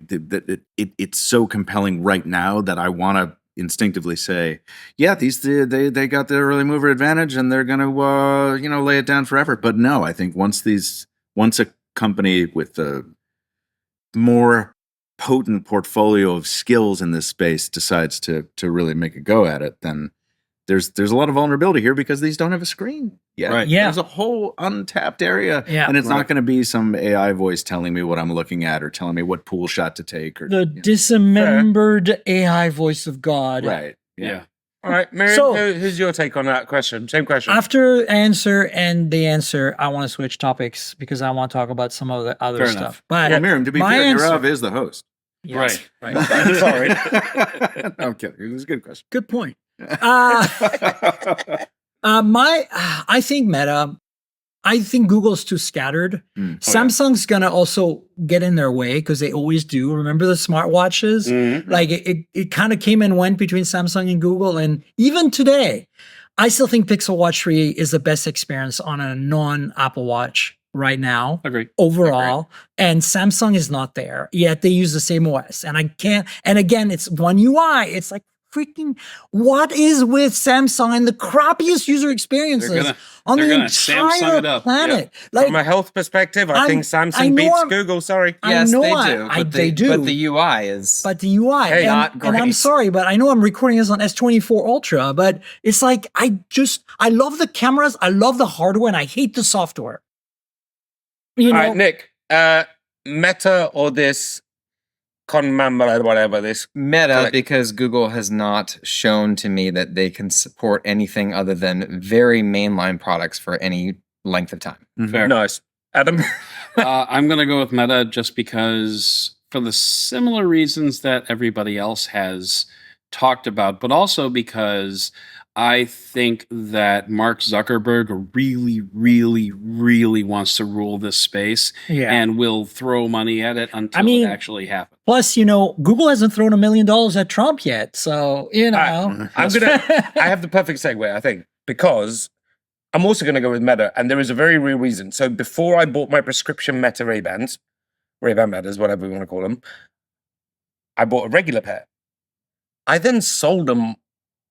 it's so compelling right now that I want to instinctively say, yeah, they got the early mover advantage and they're gonna lay it down forever. But no, I think once a company with a more potent portfolio of skills in this space decides to really make a go at it, then there's a lot of vulnerability here because these don't have a screen yet. Right. Yeah. There's a whole untapped area, Yeah. and it's not going to be some AI voice telling me what I'm looking at or telling me what pool shot to take. Or The dismembered AI voice of God. right. Yeah. All right, Miriam, So- who's your take on that question? Same question. After answer and the answer, I want to switch topics because I want to talk about some of the other Fair stuff. enough. But Well, Miriam, to be my fair, answer- Nirave is the host. yes. Right. Sorry. No, I'm kidding. It was a good question. Good point. I think Meta, I think Google's too scattered. Samsung's gonna also get in their way because they always do. Remember the smartwatches? Like it kind of came and went between Samsung and Google. And even today, I still think Pixel Watch 3 is the best experience on a non-Apple Watch right now. Agree. Overall, and Samsung is not there yet. They use the same OS, and I can't. And again, it's one UI. It's like freaking. What is with Samsung and the crappiest user experiences on they're the gonna Samsung entire it up. planet? From a health perspective, I think Samsung beats Google. Sorry. Yes, know they I- do. I- But they do. But the UI is. But the UI, Hey, not and I'm great. sorry, but I know I'm recording this on S24 Ultra, but it's like I love the cameras, I love the hardware, and I hate the software. You know, All right, Nick. Meta or this whatever this. Meta, Correct. because Google has not shown to me that they can support anything other than very mainline products for any length of time. Fair. Nice, Adam. I'm going to go with Meta just because for the similar reasons that everybody else has talked about, but also because I think that Mark Zuckerberg really, really, really wants to rule this space yeah. and will throw money at it until I mean- it actually happens. Plus, Google hasn't thrown $1 million at Trump yet, so I have the perfect segue, I think, because I'm also going to go with Meta, and there is a very real reason. So before I bought my prescription Meta Ray-Ban Metas, whatever you want to call them, I bought a regular pair. I then sold them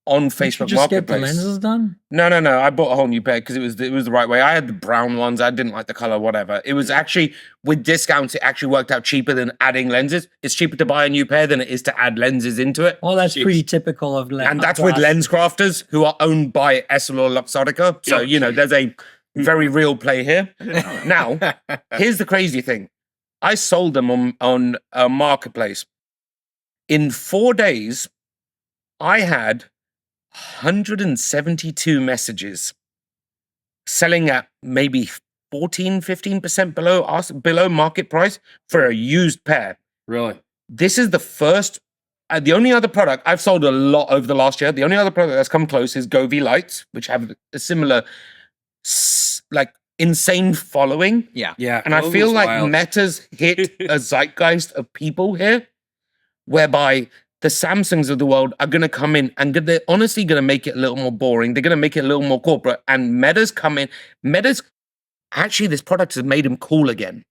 on Did you Facebook just get the Marketplace. lenses done? No. I bought a whole new pair because it was the right way. I had the brown ones. I didn't like the color, whatever. It was actually, with discounts, it actually worked out cheaper than adding lenses. It's cheaper to buy a new pair than it is to add lenses into it. Well, that's Jeez. pretty typical of And that's with lens crafters who are owned by EssilorLuxottica. So, there's a very real play here. Now, here's the crazy thing. I sold them on a marketplace. In 4 days, I had 172 messages selling at maybe 14-15% below market price for a used pair. Really? This is the first, the only other product I've sold a lot over the last year. The only other product that's come close is Govee Lights, which have a similar insane following. Yeah. Yeah. And I Google's feel like wild. Meta's hit a zeitgeist of people here, whereby the Samsungs of the world are going to come in and they're honestly going to make it a little more boring. They're going to make it a little more corporate. And Meta's come in. Actually, this product has made them cool again.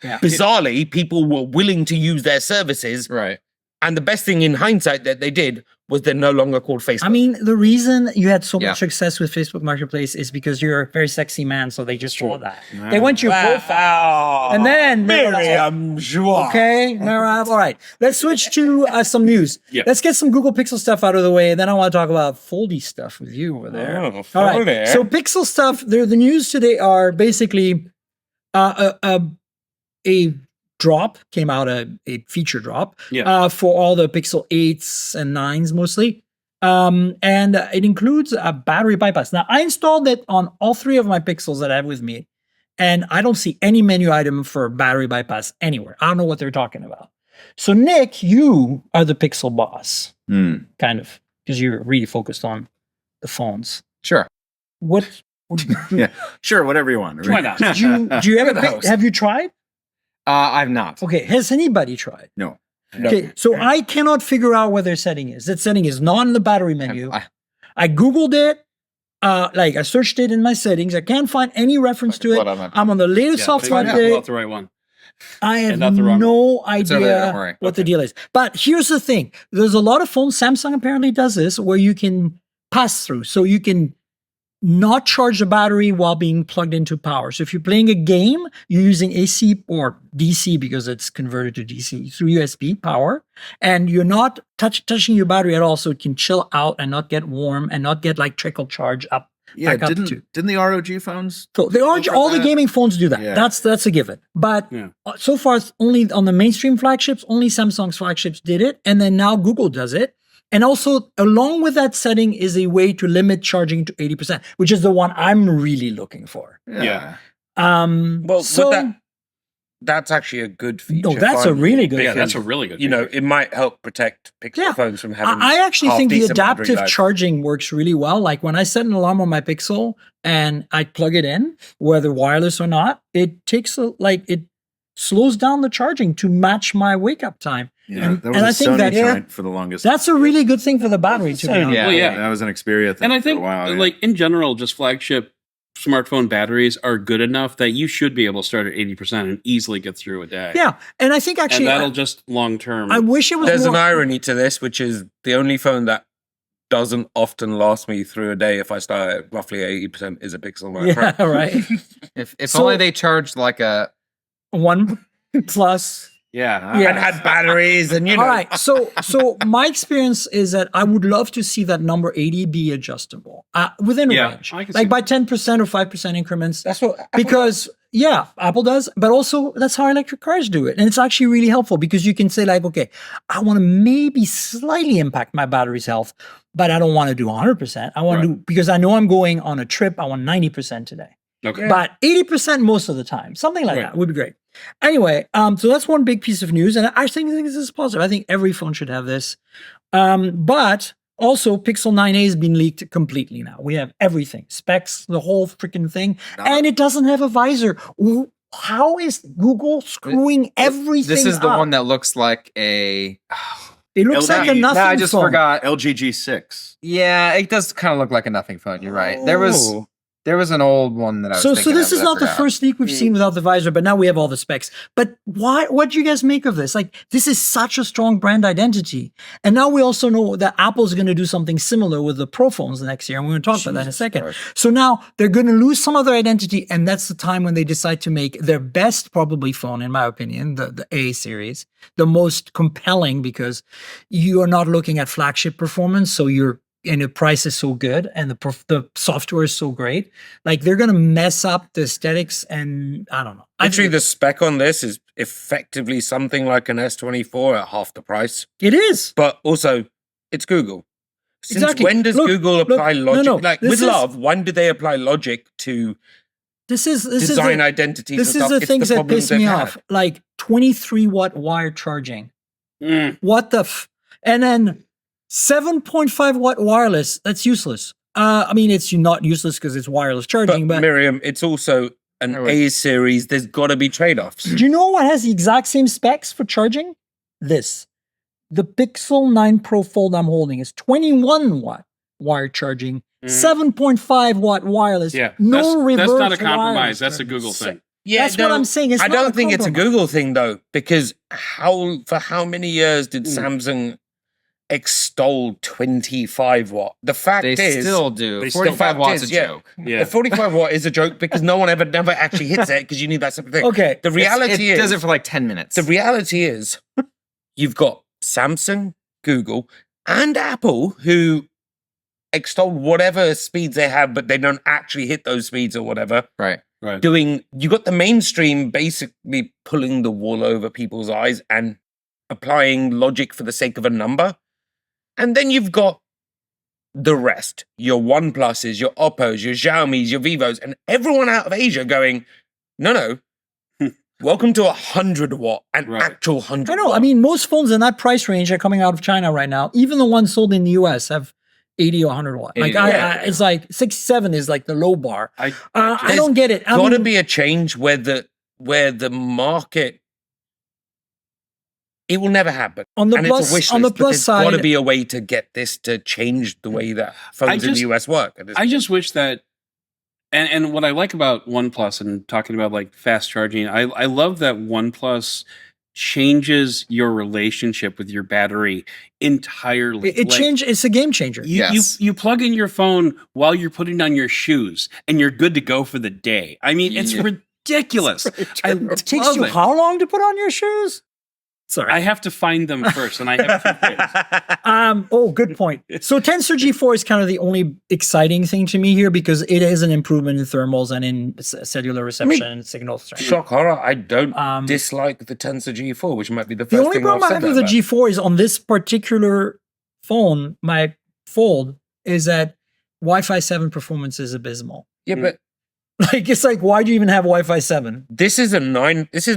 Yeah. Bizarrely, people were willing to use their services. Right. And the best thing in hindsight that they did was they're no longer called Facebook. I mean, the reason you had so Yeah. much success with Facebook Marketplace is because you're a very sexy man, so they just saw that. They went to your profile. And then Miriam Joie. okay, Nirave. All right, let's switch to some news. Yeah. Let's get some Google Pixel stuff out of the way, and then I want to talk about Foldy stuff with you over there. Oh, All right. Foldy. So Pixel stuff. The news today are basically a drop came out, a feature drop Yeah. for all the Pixel 8s and 9s mostly. And it includes a battery bypass. Now, I installed it on all 3 of my Pixels that I have with me, and I don't see any menu item for battery bypass anywhere. I don't know what they're talking about. So, Nick, you are the Pixel boss, kind of, because you're really focused on the phones. Sure. What? Yeah, sure, whatever you want. Why not? do you ever have you tried? I've not. Okay, has anybody tried? No. Okay, so I cannot figure out what their setting is. That setting is not in the battery menu. I Googled it. I searched it in my settings. I can't find any reference to it. I'm on the latest software Pull update. out the right one. I have not the wrong no over there, don't idea worry. what the deal is. But here's the thing. There's a lot of phones, Samsung apparently does this, where you can pass through. So you can not charge the battery while being plugged into power. So if you're playing a game, you're using AC or DC because it's converted to DC through USB power, and you're not touching your battery at all, so it can chill out and not get warm and not get like trickle charge up. Yeah, back up didn't to. the ROG phones? So all the gaming phones do that. Yeah. That's a given. But so far, it's only on the mainstream flagships, only Samsung's flagships did it, and then now Google does it. And also, along with that setting is a way to limit charging to 80%, which is the one I'm really looking for. Yeah. Well, So that's actually a good feature. no, that's a finally, really good. Yeah, feature. that's a really good. You know, feature. it might help protect Pixel Yeah. phones from having. I actually think the half-decent battery adaptive life. charging works really well. Like when I set an alarm on my Pixel and I plug it in, whether wireless or not, it takes it slows down the charging to match my wake up time. Yeah, that was and a I think Sony that- joint for the longest. That's a really good thing for the battery, to be honest. Yeah. Well, yeah. That was an Xperia thing And I for think, a while. like in general, just flagship smartphone batteries are good enough that you should be able to start at 80% and easily get through a day. Yeah, and I think actually, and that'll just long term. I wish it was There's more. an irony to this, which is the only phone that doesn't often last me through a day if I start at roughly 80% is a Pixel 9 Pro. Yeah, right. If So- only they charged like a 1 plus. yeah. Yeah. And had batteries and, you know. All right. So my experience is that I would love to see that number 80 be adjustable within a Yeah, range, I can like see by 10% or 5% increments. That's what. Because yeah, Apple does, but also that's how electric cars do it. And it's actually really helpful because you can say like, okay, I want to maybe slightly impact my battery's health, but I don't want to do 100%. I want to do, because I know I'm going on a trip, I want 90% today. Okay. But 80% most of the time, something like Right. that would be great. Anyway, so that's one big piece of news, and I think this is positive. I think every phone should have this. But also, Pixel 9a has been leaked completely now. We have everything, specs, the whole freaking thing, and it doesn't have a visor. How is Google screwing everything This is the up? one that looks like a. It looks like a LG. nothing No, I just phone. forgot. LG G6. Yeah, it does kind of look like a nothing phone. You're right. There was an old one that I was. So thinking this of is that I not the forgot. first leak we've seen without the visor, but now we have all the specs. But why? What do you guys make of this? Like, this is such a strong brand identity, and now we also know that Apple's going to do something similar with the Pro phones next year, and we're going to talk about that in a second. Christ. So now they're going to lose some of their identity, and that's the time when they decide to make their best probably phone, in my opinion, the A series, the most compelling because you are not looking at flagship performance, so and the price is so good and the software is so great. Like they're going to mess up the aesthetics, and I don't know. Actually, the spec on this is effectively something like an S24 at half the price. It is. But also, it's Google. Since Exactly. when does Look, Google look, apply no, logic? no, Like this with is- love, when did they apply logic to This is design the, identities? this and is stuff? the It's things that problem piss they've me had. off. Like 23-watt wire charging. Mm. What the and then 7.5 watt wireless. That's useless. I mean, it's not useless because it's wireless charging, But but Miriam, it's also an A series. There's got to be trade-offs. do you know what has the exact same specs for charging? This. The Pixel 9 Pro Fold I'm holding is 21 watt wire charging, 7.5 watt wireless. Yeah. No reverse. That's not a compromise. wireless That's a charging. Google thing. Yeah, That's what I'm saying. It's I not a don't think it's a compromise. Google thing though, because for how many years did Samsung extol 25 watt? The fact They is, still do. they still- 45 watts is, a yeah. joke. Yeah. the 45 watt is a joke because no one never actually hits it because you need that separate thing. Okay. The reality It is, does it for like 10 minutes. the reality is, you've got Samsung, Google, and Apple who extol whatever speeds they have, but they don't actually hit those speeds or whatever. Right. Right. You got the mainstream basically pulling the wool over people's eyes and applying logic for the sake of a number. And then you've got the rest, your OnePluses, your Oppos, your Xiaomis, your Vivos, and everyone out of Asia going, no, welcome to 100 watt, an Right. actual 100 I know. watt. I mean, most phones in that price range are coming out of China right now. Even the ones sold in the US have 80 or 100 watt. Like, 80, it's like 67 is like the low bar. I I don't get it. I Got to mean, be a change where the market, it will never happen. on the And it's a plus, wish on the list, but plus there's got to side, be a way to get this to change the way that phones in just- the US work. I just wish that, and what I like about OnePlus and talking about like fast charging, I love that OnePlus changes your relationship with your battery entirely. it Like, changed. It's a game changer. Yes. You plug in your phone while you're putting on your shoes, and you're good to go for the day. I mean, it's Yeah. ridiculous. I It takes love you it. how long to put on your shoes? Sorry. I have to find them first, and I have 2 days. Oh, good point. So Tensor G4 is kind of the only exciting thing to me here because it is an improvement in thermals and in cellular reception and signal strength. Shock horror, I don't Um, dislike the Tensor G4, which might be the The first only thing problem I've I said have with that the about. G4 is on this particular phone, my Fold, is that Wi-Fi 7 performance is abysmal. Yeah, but Like, it's like, why do you even have Wi-Fi 7? this is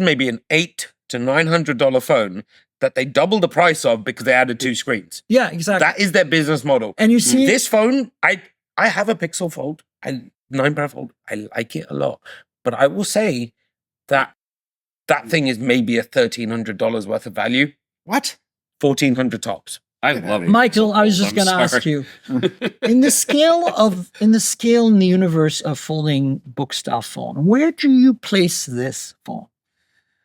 maybe an $800 to $900 phone that they doubled the price of because they added 2 screens. Yeah, exactly. That is their business model. And you see, This phone, I have a Pixel Fold, 9 Pro Fold. I like it a lot, but I will say that thing is maybe a $1,300 worth of value. What? 1,400 tops. I love it. Michael, I was just I'm going to ask sorry. you, in the scale in the universe of folding book style phone, where do you place this phone?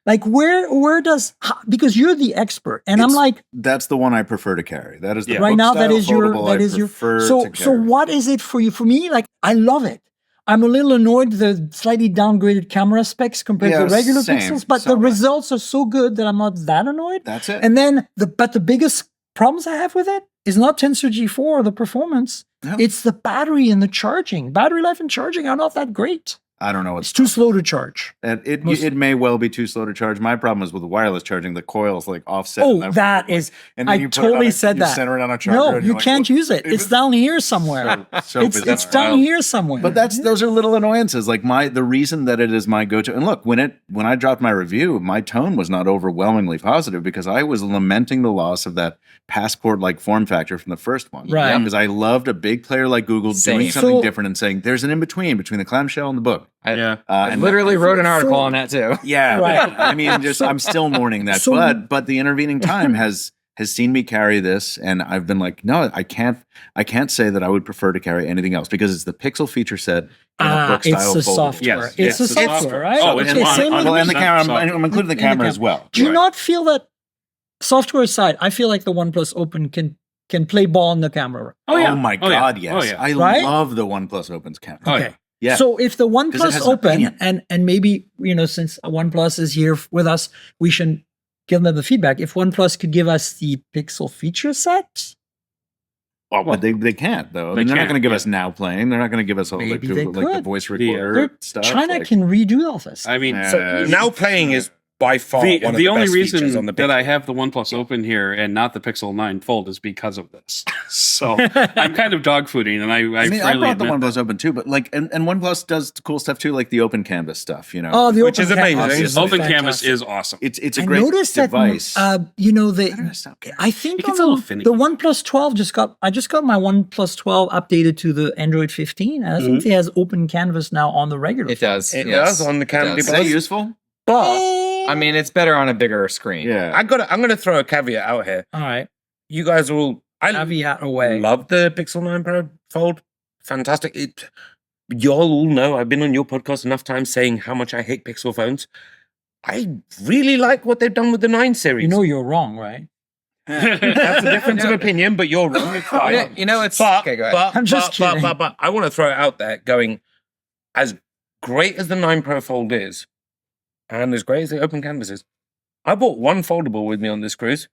Like, where does, because you're the expert, and I'm It's- like, That's the one I prefer to carry. That is the Yeah. right book now that style is your foldable that I is your prefer so to so carry. what is it for you? For me, like, I love it. I'm a little annoyed the slightly downgraded camera specs compared Yeah, to regular same. pixels, but So the am I. results are so good that I'm not that annoyed. That's it. And then the biggest problems I have with it is not Tensor G4 or the performance. No. It's the battery and the charging. Battery life and charging are not that great. I don't know It's what's too slow to charge. and it Most- it may well be too slow to charge. My problem is with the wireless charging, the coils like offset. Oh, and that is. and then I you put it totally on said you that. center it on a charger. No, and you you're like, can't "What?" use it. It's down here somewhere. So It's bizarre. down here somewhere. But those are little annoyances. Like the reason that it is my go-to. And look, when I dropped my review, my tone was not overwhelmingly positive because I was lamenting the loss of that passport-like form factor from the first one. Right. Because I loved a big player like Google doing Same. something So- different and saying there's an in-between between the clamshell and the book. Yeah. I And literally wrote an article So- on that too. yeah, Right. I mean, just I'm still mourning that. So- but the intervening time has seen me carry this, and I've been like, no, I can't say that I would prefer to carry anything else because it's the Pixel feature set in a book it's style the foldable. software. Yes, It's the it's software, software. right? Oh, it's Okay, on- same on with- Well, and the 100% camera, software. I'm including the In the camera cam- as well. Do you Right. not feel that software aside, I feel like the OnePlus Open can play ball in the camera. Oh, yeah. Oh my Oh, yeah. God, yes. Oh, yeah. I Right? love the OnePlus Open's camera. Oh, Okay. Yeah. So if the 'Cause it OnePlus has an Open opinion. and maybe, since OnePlus is here with us, we should give them the feedback. If OnePlus could give us the Pixel feature set, Well, but they can't though. They They're not can't, going to give yeah. us Now Playing. They're not going to give us all Maybe the they like the could. voice Yeah. recorder stuff. China like- can redo all this. I mean, Now playing is by far one of the only best features reason on the that Pixel. I have the OnePlus Open here and not the Pixel 9 Fold is because of this. So I'm kind of dogfooding, and I I mean, I freely brought the admit OnePlus Open too, but like, and OnePlus does cool stuff too, like the Open Canvas stuff. You know, Oh, the Which Open is amazing. Canvas is Open fantastic. Canvas is awesome. it's a I great noticed device. that, I think It gets on a little the finicky. OnePlus 12 I just got my OnePlus 12 updated to the Android 15. And I think it has Open Canvas now on the regular. It does. It yes. does on the Candy It Is does. that Buzz. useful? But I mean, it's better on a bigger screen. Yeah. I'm gonna throw a caveat out here. All right. You guys are all I Caveat away. love the Pixel 9 Pro Fold. Fantastic. Y'all all know I've been on your podcast enough times saying how much I hate Pixel phones. I really like what they've done with the 9 series. You know you're wrong, right? That's a difference of opinion, but you're wrong. It's fine. It's But, okay. Go ahead. but, I'm just but, kidding. But I want to throw it out there going, as great as the 9 Pro Fold is, and as great as the Open Canvas is, I bought one foldable with me on this cruise.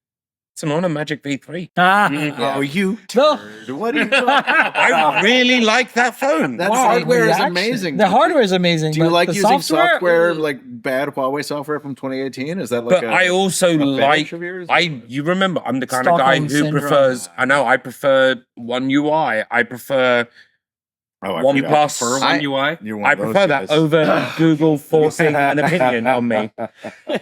It's an Honor Magic V3. Ah. Oh, you No. turd. What are you talking about? I really like that phone. That Wow, hardware is reaction. amazing. The hardware is amazing. Do you but like the using software like bad Huawei software from 2018? Is that like But I also a like fetish of yours? you remember I'm the kind of guy Stockholm who syndrome. prefers I prefer One UI. I prefer One Plus. For one UI. You're one I of those prefer that guys. over Google forcing an opinion on me.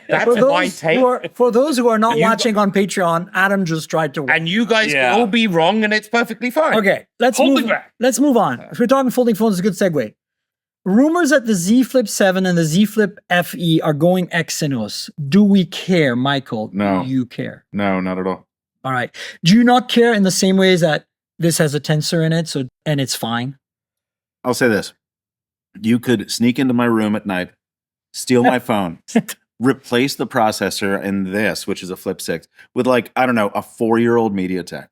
That's For my those, take. for those who are not You- watching on Patreon, Adam just tried to. And you guys Yeah. can all be wrong and it's perfectly fine. Okay, let's Hold move. it back. Let's move on. If we're talking folding phones, it's a good segue. Rumors that the Z Flip7 and the Z Flip FE are going Exynos. Do we care, Michael? No. Do you care? No, not at all. All right. Do you not care in the same way as that this has a tensor in it, and it's fine? I'll say this. You could sneak into my room at night, steal my phone, replace the processor in this, which is a Flip 6, with like, I don't know, a 4-year-old MediaTek.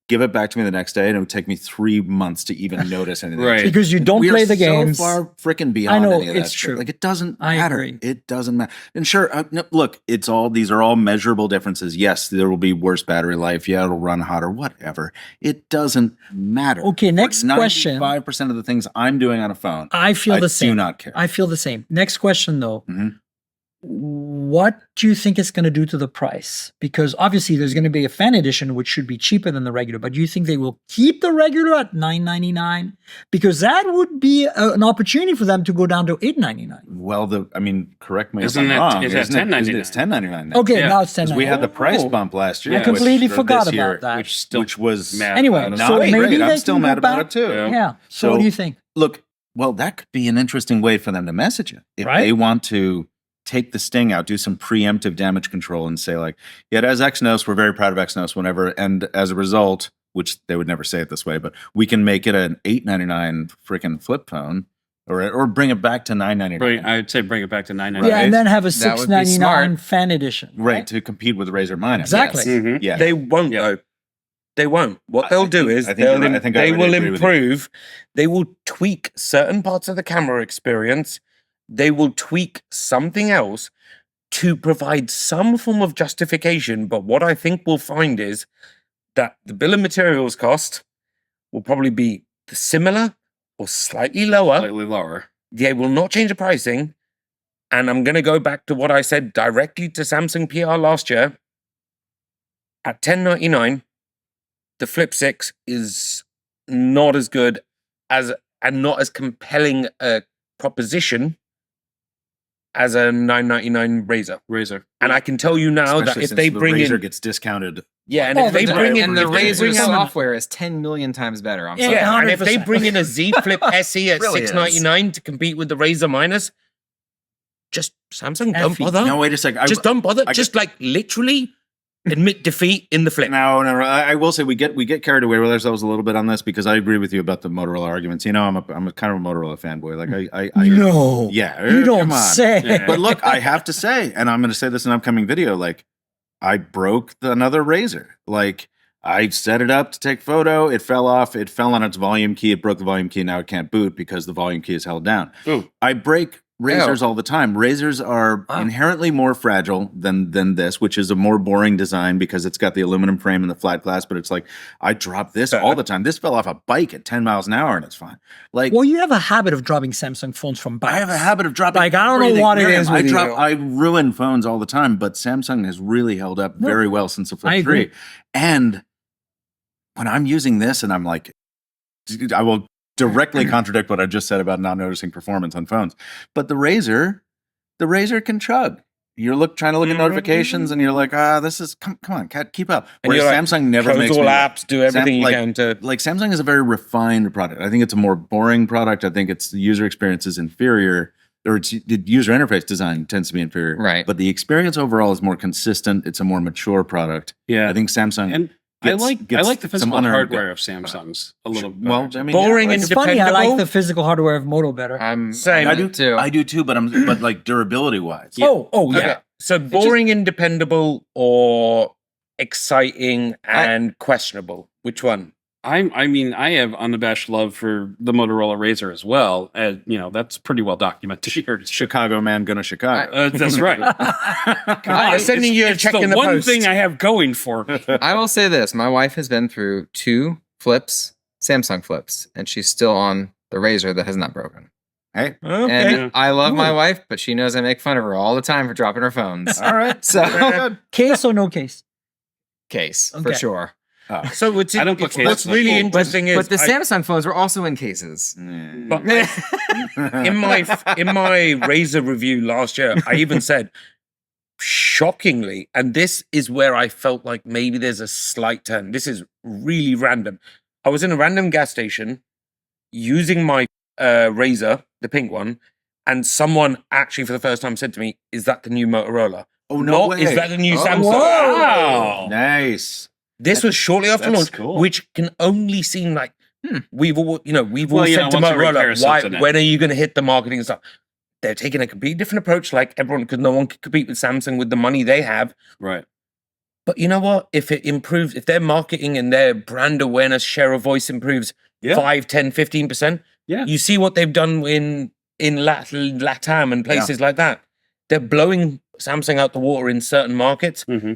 Give it back to me the next day, and it would take me 3 months to even notice anything. Right. Because you don't We play are the games. so far freaking beyond. I know, any of that it's shit. true. Like it doesn't I matter. agree. It doesn't matter. And sure, no, look, these are all measurable differences. Yes, there will be worse battery life. Yeah, it'll run hotter. Whatever. It doesn't matter. Okay, next question. 95% of the things I'm doing on a phone, I feel the same. do not care. I feel the same. Next question, though. Mhm. What do you think it's going to do to the price? Because obviously there's going to be a fan edition, which should be cheaper than the regular. But do you think they will keep the regular at $9.99? Because that would be an opportunity for them to go down to $8.99. Well, correct me Isn't if I'm it- wrong. is that isn't it? $10.99? It's $10.99 now. Okay, Yeah. now it's $10.99. 'Cause we had the price Oh. bump last year. I completely or forgot this year, about that. Which still which was mad. Anyway, not so great. maybe I'm they still can go mad about back. it too. Yeah. So what do you think? Look, well, that could be an interesting way for them to message it. If Right. they want to take the sting out, do some preemptive damage control and say like, yeah, as Exynos, we're very proud of Exynos whenever, and as a result, which they would never say it this way, but we can make it an $8.99 freaking flip phone or bring it back to $9.99. I'd say bring it back to $9.99. Yeah, and then have a That would be $6.99 smart. fan edition. Right, to compete with Razer Minus. Exactly. Yes. Mhm. Yeah. They won't Yeah. though. They won't. What I they'll think- do is I think you're right. I think I they already will agree with you. improve. They will tweak certain parts of the camera experience. They will tweak something else to provide some form of justification. But what I think we'll find is that the bill of materials cost will probably be similar or slightly lower. Slightly lower. They will not change the pricing. And I'm going to go back to what I said directly to Samsung PR last year. At $10.99, the Flip 6 is not as good as and not as compelling a proposition as a $9.99 Razer. And I can tell you now Especially that if since they the bring Razer in gets discounted. yeah, and Oh, if they the- bring in And the if they Razer bring in- software is 10 million times better. I'm sorry. yeah, and if they 100%. bring in a Z Flip SE at Really is. $6.99 to compete with the Razer Minus, just Samsung, don't Effie. bother. No, wait a second. Just don't bother. I Just like literally admit defeat in the Flip. No. I will say we get carried away with ourselves a little bit on this because I agree with you about the Motorola arguments. You know, I'm a kind of a Motorola fanboy. Like I No. yeah, You don't come on. say. Yeah. But look, I have to say, and I'm going to say this in an upcoming video. Like, I broke another Razer. Like, I set it up to take photo. It fell off. It fell on its volume key. It broke the volume key. Now it can't boot because the volume key is held down. Ooh. I break Razers all the time. Razers are inherently more fragile than this, which is a more boring design because it's got the aluminum frame and the flat glass. But it's like I drop this all the time. This fell off a bike at 10 miles an hour and it's fine. Like, Well, you have a habit of dropping Samsung phones from bikes. I have a habit of dropping. Like, I don't know everything. what it Miriam, is with you. I ruin phones all the time, but Samsung has really held up very well since the Flip I 3. agree. And when I'm using this, and I'm like, I will directly contradict what I just said about not noticing performance on phones. But the Razer can chug. You're trying to look at notifications, and you're like, this is come on, cat, keep up. And Whereas you're like, Samsung never Close makes all me apps, do everything you like, can to. like Samsung is a very refined product. I think it's a more boring product. I think the user experience is inferior, or the user interface design tends to be inferior. Right. But the experience overall is more consistent. It's a more mature product. Yeah. I think Samsung. And I gets like the some physical unearned- hardware of Samsung's a little bit. Well, I mean, Boring yeah, and It's funny. I like dependable. the physical hardware of Moto better. Same. I I do too. I do too, but but like durability wise. Oh, yeah. Okay. So boring and dependable or exciting and questionable? Which one? I mean, I have unabashed love for the Motorola Razr as well. That's pretty well documented here. Chicago man gonna Chicago. That's right. I'm sending you a It's check the in the one post. thing I have going for me. I will say this: my wife has been through 2 flips, Samsung flips, and she's still on the Razr that has not broken. Hey, Okay. And I love my wife, but she knows I make fun of her all the time for dropping her phones. all right. So Very good. Case or no case? case for Okay. sure. So what's I don't put case what's on my really phone. interesting is But the I- Samsung phones were also in cases. but in my Razr review last year, I even said, shockingly, and this is where I felt like maybe there's a slight turn. This is really random. I was in a random gas station using my Razr, the pink one, and someone actually for the first time said to me, "Is that the new Motorola?" Oh, no Not, way. is that the new Oh, Samsung? whoa. Wow. Nice. This was shortly after That's launch, cool. which can only seem like we've all Well, said to once you repair Motorola, why, something, when are you going to hit the marketing and stuff? They're taking a completely different approach, like everyone, because no one can compete with Samsung with the money they have. Right. But you know what? If it improves, if their marketing and their brand awareness, share of voice improves Yeah. 5, 10, 15%, Yeah. you see what they've done in LATAM and places like that. They're blowing Samsung out the water in certain markets. Mm-hmm.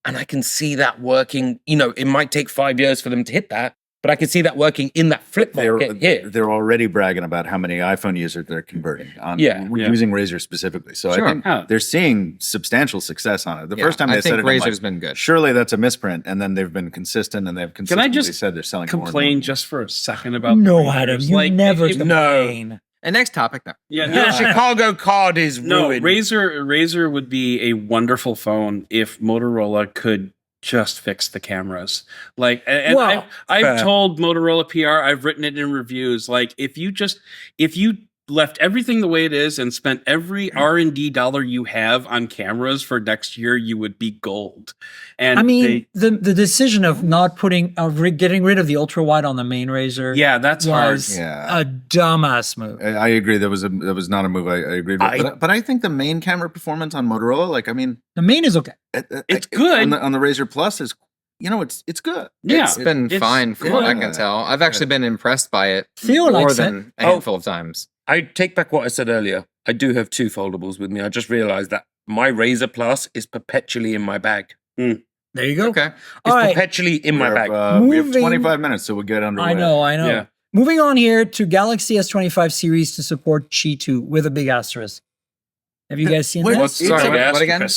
And I can see that working. It might take 5 years for them to hit that, but I can see that working in that flip market here. They're already bragging about how many iPhone users they're converting on using Razr specifically. So Sure. I think Huh. they're seeing substantial success on it. The Yeah, first time they I said think it, I'm Razr's like, been good. surely that's a misprint, and then they've been consistent, and they've consistently just said they're selling more and Complain more. just for a second about No, the Razrs. Adam, you Like, never if- complain. And next topic now. Yeah, The no, Chicago card is no. ruined. Razr would be a wonderful phone if Motorola could just fix the cameras. Like, and Well, I've told Motorola PR, I've written it in reviews. Like, if you left everything the way it is and spent every R&D dollar you have on cameras for next year, you would be gold. And I mean, the decision of not putting getting rid of the ultra wide on the main Razr, that's hard. was Yeah. a dumbass move. I agree. That was not a move I agreed with. But I think the main camera performance on Motorola, The main is okay. It's good. on the Razr Plus is, it's good. Yeah, It's been fine from what I can tell. I've actually been impressed by it Theo more likes than a handful of times. I take back what I said earlier. I do have 2 foldables with me. I just realized that my Razr Plus is perpetually in my bag. There you go. Okay. It's All right. perpetually in my bag. We have Moving- 25 minutes, so we'll get underway. I know. Yeah. Moving on here to Galaxy S25 series to support Qi 2 with a big asterisk. Have you guys seen Wait, that? what's- Sorry, what again?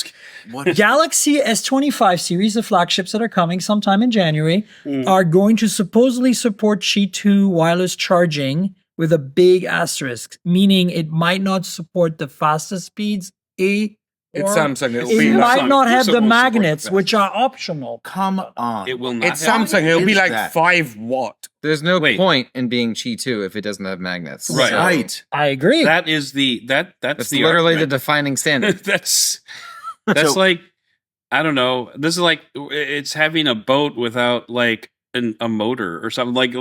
What? Galaxy S25 series, the flagships that are coming sometime in January, Mm. are going to supposedly support Qi 2 wireless charging with a big asterisk, meaning it might not support the fastest speeds. It's or Samsung. It'll It be like, might not have so the won't support magnets, the which are optional. Come on. It will not. it's have- Samsung. It'll be Is like that? 5 watt. There's no Wait. point in being Qi 2 if it doesn't have magnets. Right. So Right. I agree. That is that's That's the literally argument. the defining standard. that's So- like, I don't know. This is like it's having a boat without like a motor or something. Like,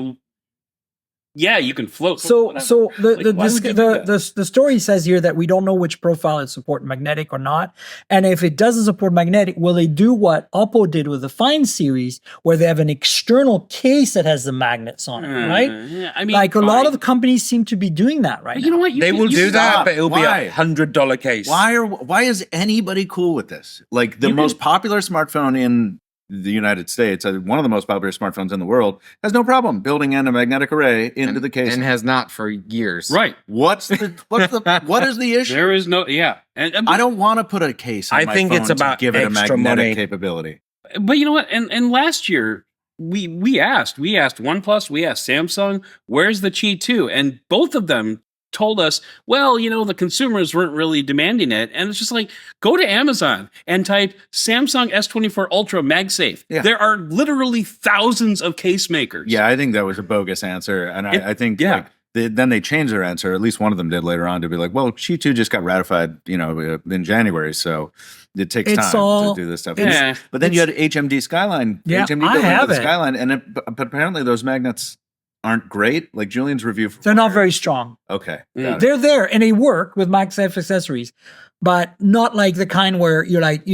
yeah, you can float. but So, whatever. so the Like, why would you do that? the story says here that we don't know which profile it support, magnetic or not. And if it doesn't support magnetic, will they do what Oppo did with the Find series, where they have an external case that has the magnets on it, right? Yeah, I mean, Like a lot fine. of the companies seem to be doing that right But you know now. what? They will do that, stop. but it'll Why? be $100 case. Why is anybody cool with this? Like the You most popular smartphone in the United States, one of the most popular smartphones in the world, has no problem building in a magnetic array into the case. And has not for years. Right. what is the issue? There is no, yeah. And I don't want to put a case on I my think phone it's to about give it a extra magnetic money. capability. but you know what? And last year we asked OnePlus, we asked Samsung, where's the Qi 2? And both of them told us, well, the consumers weren't really demanding it. And it's just like, go to Amazon and type Samsung S24 Ultra MagSafe. Yeah. There are literally thousands of case makers. Yeah, I think that was a bogus answer, and I think yeah. like, then they changed their answer. At least one of them did later on to be like, "Well, Qi 2 just got ratified, in January, so it takes It's time all- to do this stuff." Yeah. But then you had HMD Skyline. Yeah, HMD I built into have the it. Skyline, but apparently those magnets aren't great. Like Julian's review. They're not very strong. Okay. Mm. got it. They're there and they work with MagSafe accessories, but not like the kind where you're like,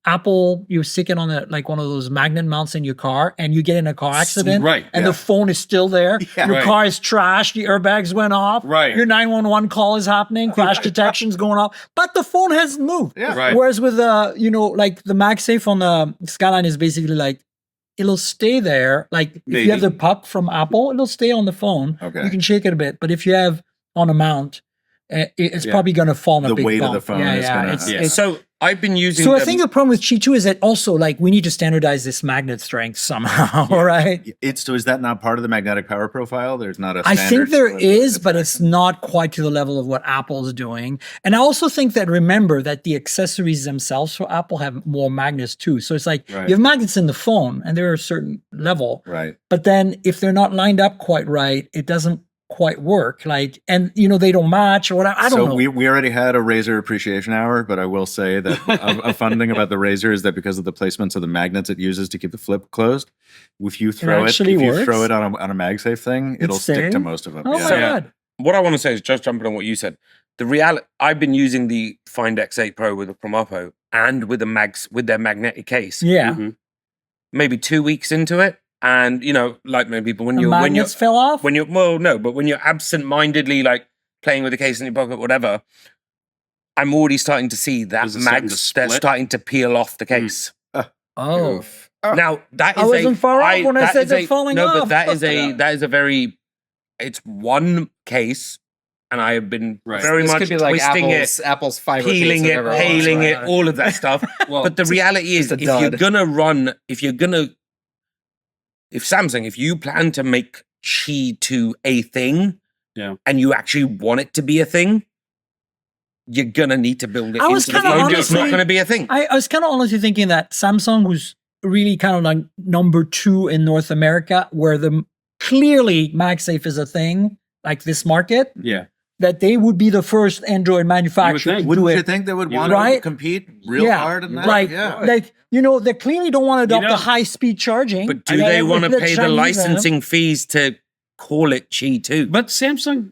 Apple, you stick it on like one of those magnet mounts in your car and you get in a car accident. Right. And Yeah. the phone is still there. Yeah. Your Right. car is trashed. The airbags went off. Right. Your 911 call is happening. Crash detection's going off. But the phone hasn't moved. Yeah. Right. Whereas with like the MagSafe on the Skyline is basically like, it'll stay there. Like if Maybe. you have the puck from Apple, it'll stay on the phone. Okay. You can shake it a bit. But if you have on a mount, it's Yeah. probably going to fall in a The big weight of bump. the phone Yeah, is yeah. gonna- It's, Yeah. it's, So I've been using. so I them- think the problem with Qi 2 is that also like we need to standardize this magnet strength somehow, right? So is that not part of the magnetic power profile? There's not a I standard think there split is, with but it's not quite to the level of what Apple's doing. And I also think that remember that the accessories themselves for Apple have more magnets too. So it's like Right. you have magnets in the phone and they're a certain level, Right. but then if they're not lined up quite right, it doesn't quite work. Like, and they don't match or whatever. I don't know. We already had a Razer appreciation hour, but I will say that a fun thing about the Razer is that because of the placements of the magnets it uses to keep the flip closed, if you throw it, actually if you works? throw it on a MagSafe thing, it'll stick to stays? most of them. Oh yeah. my God. what I want to say is just jumping on what you said. The reality, I've been using the Find X8 Pro with a Promopo and with their magnetic case. Yeah. Mhm. Maybe 2 weeks into it, and like many people, The magnets fell off? but when you're absent-mindedly like playing with the case in your pocket, whatever, I'm already starting to see that Is it starting to mags that's split? starting to peel off the case. Oh. Now that is I wasn't far off when I that said is they're falling no, off. but that is a very. It's one case, and I have been Right. very This much could be like twisting Apple's fiber peeling case it, or whatever. paling it, Right. all of that stuff. Well, But the reality is, just a if you plan to make Qi 2 a thing, Yeah. and you actually want it to be a thing, you're gonna need to build it I was into the kinda phone. It's not honestly- gonna be a thing. I was kind of honestly thinking that Samsung, who's really kind of like number 2 in North America, where clearly MagSafe is a thing, like this market, yeah. that they would be the first Android manufacturer to think. do Wouldn't you it. think they would You want would. to Right? compete real Yeah. hard in that? Like, yeah. like they clearly don't want to adopt know- the high-speed charging. But do that they want to the pay the Chinese have. licensing fees to call it Qi 2? But Samsung,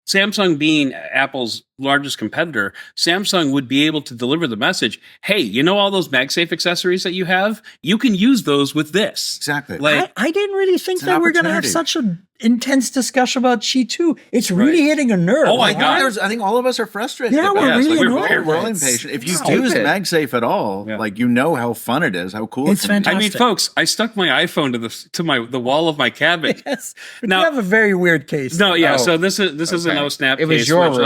Samsung being Apple's largest competitor, Samsung would be able to deliver the message, hey, all those MagSafe accessories that you have? You can use those with this. Exactly. Like, I didn't really think It's an that we're going to have opportunity. such an intense discussion about Qi 2. It's really hitting a nerve. Oh my Like, God. I think all of us are frustrated. Yeah, about we're it. really we're annoyed. very We're all It's impatient. If you stupid. use MagSafe at all, Yeah. like you know how fun it is, how cool It's it can be. I mean, fantastic. folks, I stuck my iPhone to the wall of my cabinet. Yes. Now- you have a very weird case. No, yeah. Oh, So this is a okay. no snap It was case, your which,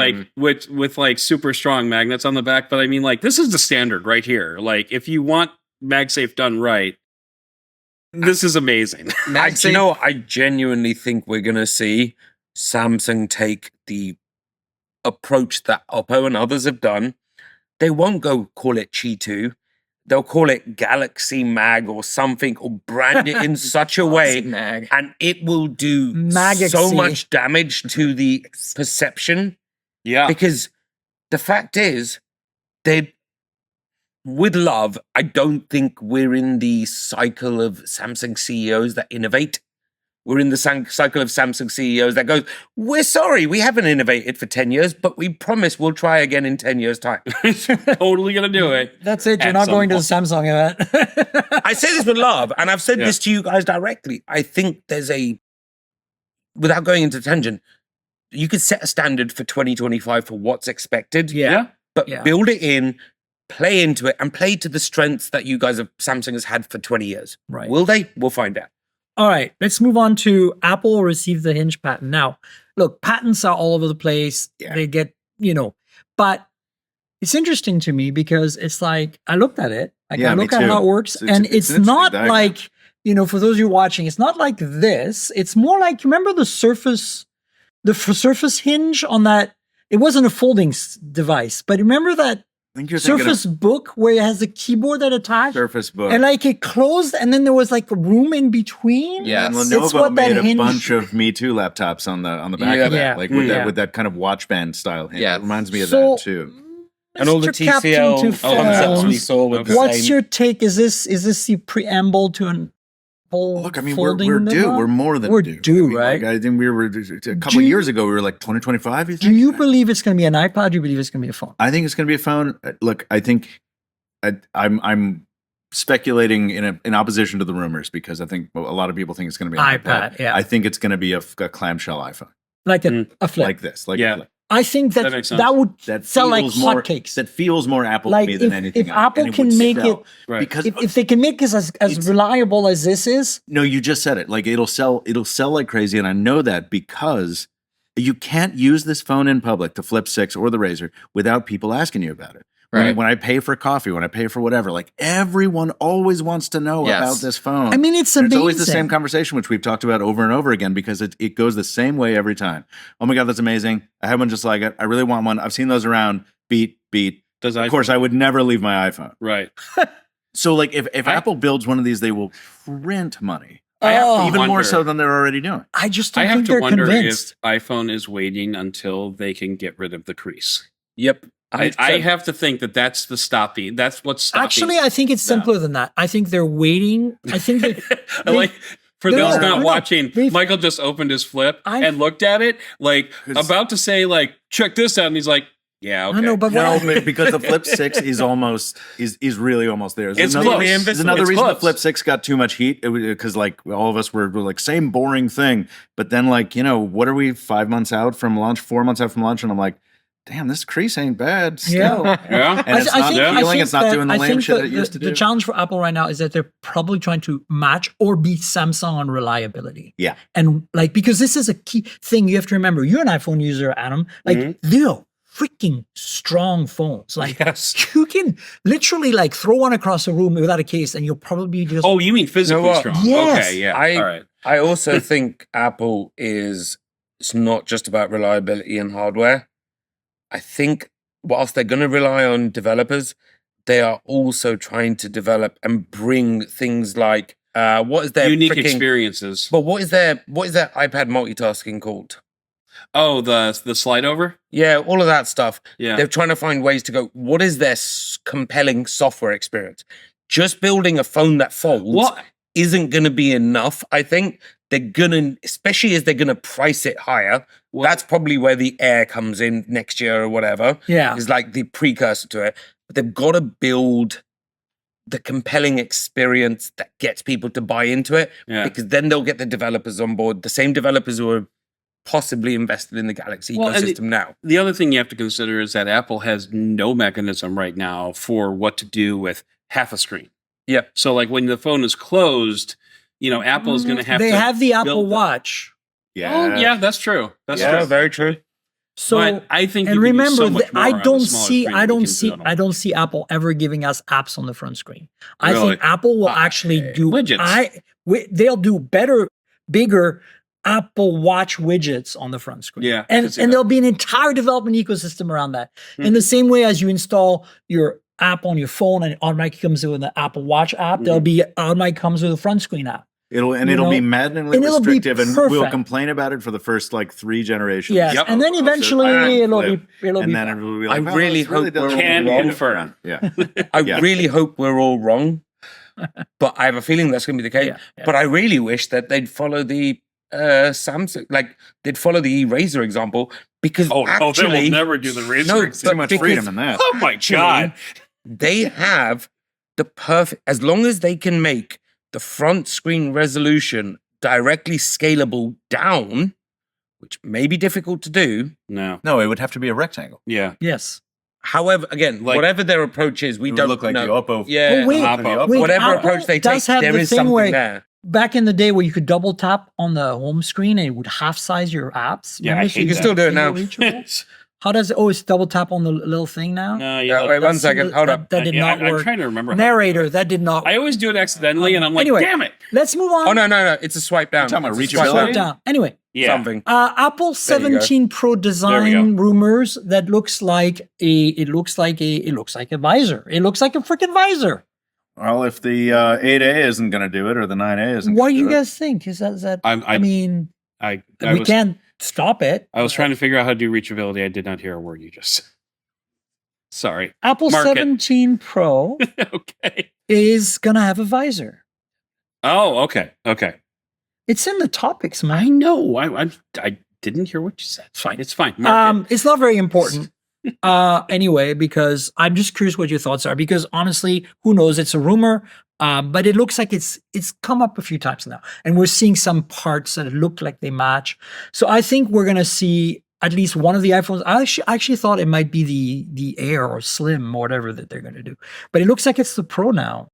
room. with like super strong magnets on the back. But I mean, like, this is the standard right here. Like, if you want MagSafe done right, this is amazing. MagSafe, I genuinely think we're going to see Samsung take the approach that Oppo and others have done. They won't go call it Qi 2. They'll call it Galaxy Mag or something, or brand it in such a way, Mag. and it will do Magaxy. so much damage to the perception. Yeah. Because the fact is, with love, I don't think we're in the cycle of Samsung CEOs that innovate. We're in the cycle of Samsung CEOs that goes, we're sorry, we haven't innovated for 10 years, but we promise we'll try again in 10 years' time. Totally gonna do it. That's it. You're At not some going to the point. Samsung event. I say this with love, and I've said Yeah. this to you guys directly. I think there's without going into tangent, you could set a standard for 2025 for what's expected, Yeah. but Yeah. build it in, play into it, and play to the strengths that you guys Samsung has had for 20 years. Right. Will they? We'll find out. All right, let's move on to Apple received the hinge patent. Now, look, patents are all over the place. Yeah. They get, but it's interesting to me because it's like, I looked at it. Like, Yeah, I me look at too. how it works, It's and an it's interesting not diagram. like, for those of you watching, it's not like this. It's more like, remember the Surface hinge on that? It wasn't a folding device, but remember that I think you're thinking Surface of Book where it has the keyboard that attached? Surface Book. And like it closed, and then there was like a room in between. Yeah. And Yes. It's Lenovo what that made a hinge- bunch of Me Too laptops on the back Yeah. of that, Yeah. like with Yeah. that with that kind of watch band style hinge. Yeah. It reminds me of So, that too. And all the Mr. Captain TCL to concepts we phones, saw with the What's same. your take? Is this the preamble to an Look, I mean, folding we're them due. up? We're more than We're due. due, I mean, right? Like, I think we were a couple Do of you- years ago. We were like 2025. Do you believe it's going to be an iPod? Do you believe it's going to be a phone? I think it's going to be a phone. Look, I think I'm speculating in opposition to the rumors because I think a lot of people think it's going to be an iPad, yeah. I think it's going to be a clamshell iPhone Like a flip. like this. Like Yeah. a flip. I think That makes sense. that would That sell like feels more hotcakes. That feels more Apple Like to me than if anything else. Apple And can would make sell. it, Right. Because if they can make this as reliable as this is, no, you just said it. Like it'll sell like crazy, and I know that because you can't use this phone in public, the Flip 6 or the Razr, without people asking you about it. Right. When I pay for coffee, when I pay for whatever, like everyone always wants to know Yes. about this phone. I mean, it's And amazing. it's always the same conversation, which we've talked about over and over again, because it goes the same way every time. Oh my God, that's amazing. I have one just like it. I really want one. I've seen those around. Beat. Does Of course, I would never leave my iPhone. Right. So like if Apple builds one of these, they will print money. I have to Even more wonder- so than they're already doing. I just I don't have think to they're wonder convinced. if iPhone is waiting until they can get rid of the crease. Yep. I have to think that's the stopping. That's what's stopping. Actually, I think it's simpler than that. I think they're waiting. I think they. I like for No, those no, not no, watching, they've- Michael just opened his flip I- and looked at it, like 'Cause- about to say, like, check this out, and he's like, yeah, okay. No, but No, what because the Flip 6 is almost is really almost there. It's another, close. There's another It's reason close. the Flip 6 got too much heat because like all of us were like same boring thing. But then like what are we 5 months out from launch, 4 months out from launch, and I'm like, damn, this crease ain't bad. Still. Yeah. And it's not feeling, it's not that- doing the I lame think shit that it used to do. The challenge for Apple right now is that they're probably trying to match or beat Samsung on reliability. Yeah. And like, because this is a key thing you have to remember. You're an iPhone user, Adam. Like, they're freaking strong phones. Like, Yes. you can literally like throw one across a room without a case and you'll probably just. Oh, you mean physically what? strong? Yes. Okay, yeah. I- All right. I also think Apple it's not just about reliability and hardware. I think whilst they're going to rely on developers, they are also trying to develop and bring things like what is their Unique experiences. But what is their iPad multitasking called? Oh, the slide over. Yeah, all of that stuff. Yeah. They're trying to find ways to go. What is their compelling software experience? Just building a phone that folds Well, isn't going to be enough. I think they're gonna, especially as they're gonna price it higher. That's probably where the Air comes in next year or whatever. Yeah. Is like the precursor to it. But they've got to build the compelling experience that gets people to buy into it, Yeah. because then they'll get the developers on board, the same developers who are possibly invested in the Galaxy Well, and ecosystem now. The other thing you have to consider is that Apple has no mechanism right now for what to do with half a screen. Yeah. So, like when the phone is closed, Apple is going to have They to. have the Apple build that. Watch. Oh, yeah, that's true. That's true. Very true. So But I think and you can do remember so much that more I on a don't smaller see screen I than don't you can see do on a- I don't see Apple ever giving us apps on the front screen. I Really? think Apple will actually do widgets. they'll do better, bigger Apple Watch widgets on the front screen. Yeah, I and can see and that. there'll be an entire development ecosystem around that. In the same way as you install your app on your phone and it automatically comes with an Apple Watch app, there'll be automatically comes with a front screen app. It'll know, be maddeningly and it'll be restrictive, and we'll perfect. complain about it for the first like 3 generations. Yes, Yep. and then eventually it'll be and then fine. everybody will be like, I well, really this really hope doesn't we're Can really confirm. Yeah. I Yeah. really hope we're all wrong, but I have a feeling that's going to be the case. Yeah. But I really wish that they'd follow the Samsung, like they'd follow the Razr example, because Oh, no, they actually, will never do the Razr. No, example. Too much because- freedom in that. Oh my God. they have the perfect, as long as they can make the front screen resolution directly scalable down, which may be difficult to do. No. No, it would have to be a rectangle. Yeah. Yes. However, again, Like- whatever their approach is, we It would don't look like know. the Oppo. Yeah, But wait, Oppo. wait, whatever Apple approach they take, does have there the is thing something where there. back in the day where you could double tap on the home screen and it would half size your apps. Yeah, I Remember? hate You can that. still do it now. Reachable? How does it? Oh, it's double tap on the little thing now. No, Yeah, yeah. wait, one That's- second. Hold up. That did Yeah, not I'm work. trying to remember. how- Narrator, that did not. I always do it accidentally, and I'm like, Anyway. damn it. Let's move on. Oh no, it's a swipe down. Talking about It's a reachability? swipe Swipe down. Anyway, Yeah. Something. Apple There you go. 17 Pro There we design rumors that looks like a visor. It looks like a freaking visor. Well, if the 8A isn't going to do it, or the 9A isn't, What do you gonna guys think? Is that? I I we was can't stop it. I was trying to figure out how to do reachability. I did not hear a word you just said. Sorry. Apple Mark it. 17 Pro Okay. is gonna have a visor. Oh, okay. Okay. It's in the topics, I man. know. I didn't hear what you said. It's fine. It's fine. Mark it. It's not very important. Anyway, because I'm just curious what your thoughts are. Because honestly, who knows? It's a rumor, but it looks like it's come up a few times now, and we're seeing some parts that look like they match. So I think we're gonna see at least one of the iPhones. I actually thought it might be the Air or Slim or whatever that they're gonna do, but it looks like it's the Pro now.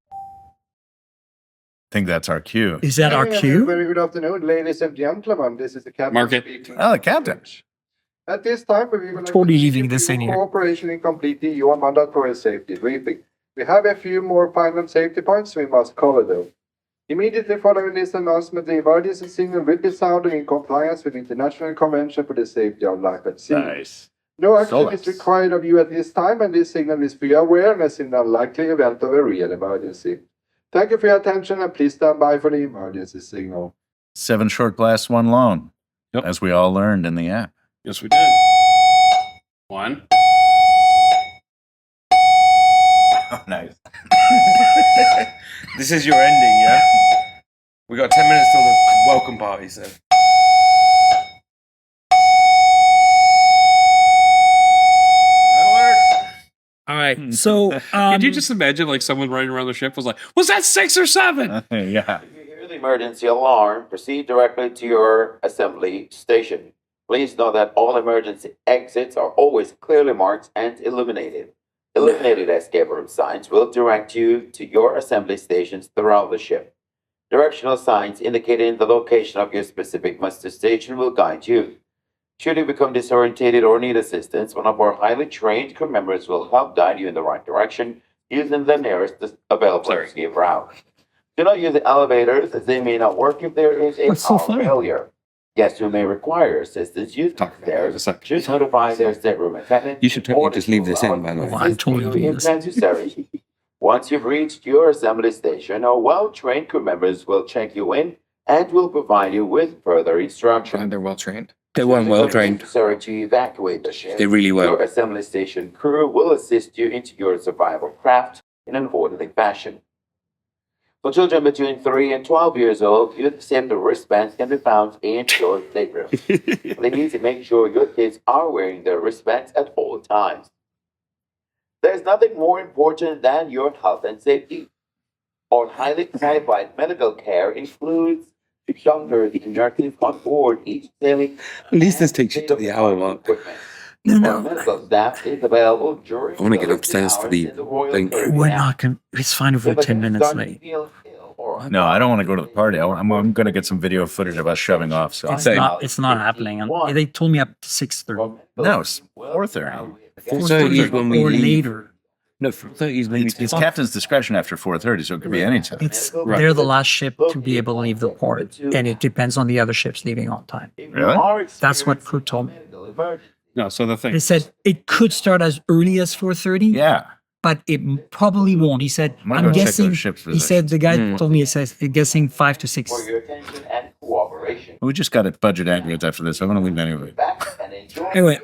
I think that's our cue. Is that our cue? Very good afternoon, ladies and gentlemen. This is the captain Market. speaking. Oh, the captain. At this time, we will Totally leaving this in here. Cooperation in completing your mandatory safety briefing. We have a few more final safety points we must cover, though. Immediately following this announcement, the emergency signal will be sounding in compliance with International Convention for the Safety of Life at Sea. Nice. No action Solid. is required of you at this time, and this signal is for your awareness in the unlikely event of a real emergency. Thank you for your attention, and please stand by for the emergency signal. 7 short glass, 1 long. Yep. As we all learned in the app. Yes, we did. 1. Oh, nice. This is your ending, yeah? We got 10 minutes till the welcome party, so. All right. So Could you just imagine like someone running around the ship was like, was that 6 or 7? Yeah. If you hear the emergency alarm, proceed directly to your assembly station. Please know that all emergency exits are always clearly marked and illuminated. Illuminated escape room signs will direct you to your assembly stations throughout the ship. Directional signs indicating the location of your specific muster station will guide you. Should you become disorientated or need assistance, one of our highly trained crew members will help guide you in the right direction using the nearest available escape route. Do not use the elevators as they may not work if there is a That's so power funny. failure. Guests who may require assistance use the stairs. Should notify their stateroom attendant. You should totally just leave this in, by the way. Oh, I'm totally leaving If this in. necessary. Once you've reached your assembly station, our well-trained crew members will check you in and will provide you with further instructions. They're well trained. They weren't well trained. Necessary to evacuate the ship. They really were. Your assembly station crew will assist you into your survival craft in an orderly fashion. For children between 3 and 12 years old, youth safety wristbands can be found in your stateroom. Please make sure your kids are wearing their wristbands at all times. There's nothing more important than your health and safety. Our highly qualified medical care includes doctors and nurses on board each sailing. At least this takes you to the hour mark. No. Our medical staff is available during I wanna get the upstairs to the hours in Royal thing. Caribbean. We're not going to, it's fine if we're 10 minutes late. No, I don't want to go to the party. I'm going to get some video footage of us shoving off. So It's not happening. And they told me up to 6:30 no, it's 4:30. 4:30 is when we or leave. later. No, 4:30 is when we It's take off. captain's discretion after 4:30, so it could be any time. They're the last ship to be able to leave the port, and it depends on the other ships leaving on time. Really? That's what crew told me. No, so the thing. They said it could start as early as 4:30, Yeah. but it probably won't. He said, I'm gonna I'm go check guessing, those ships' he said, the guy Hmm. told me, he says, guessing 5 to 6. For your attention and cooperation. We just got a budget ambulance after this. I'm going to leave anyway. Back and enjoy. Anyway,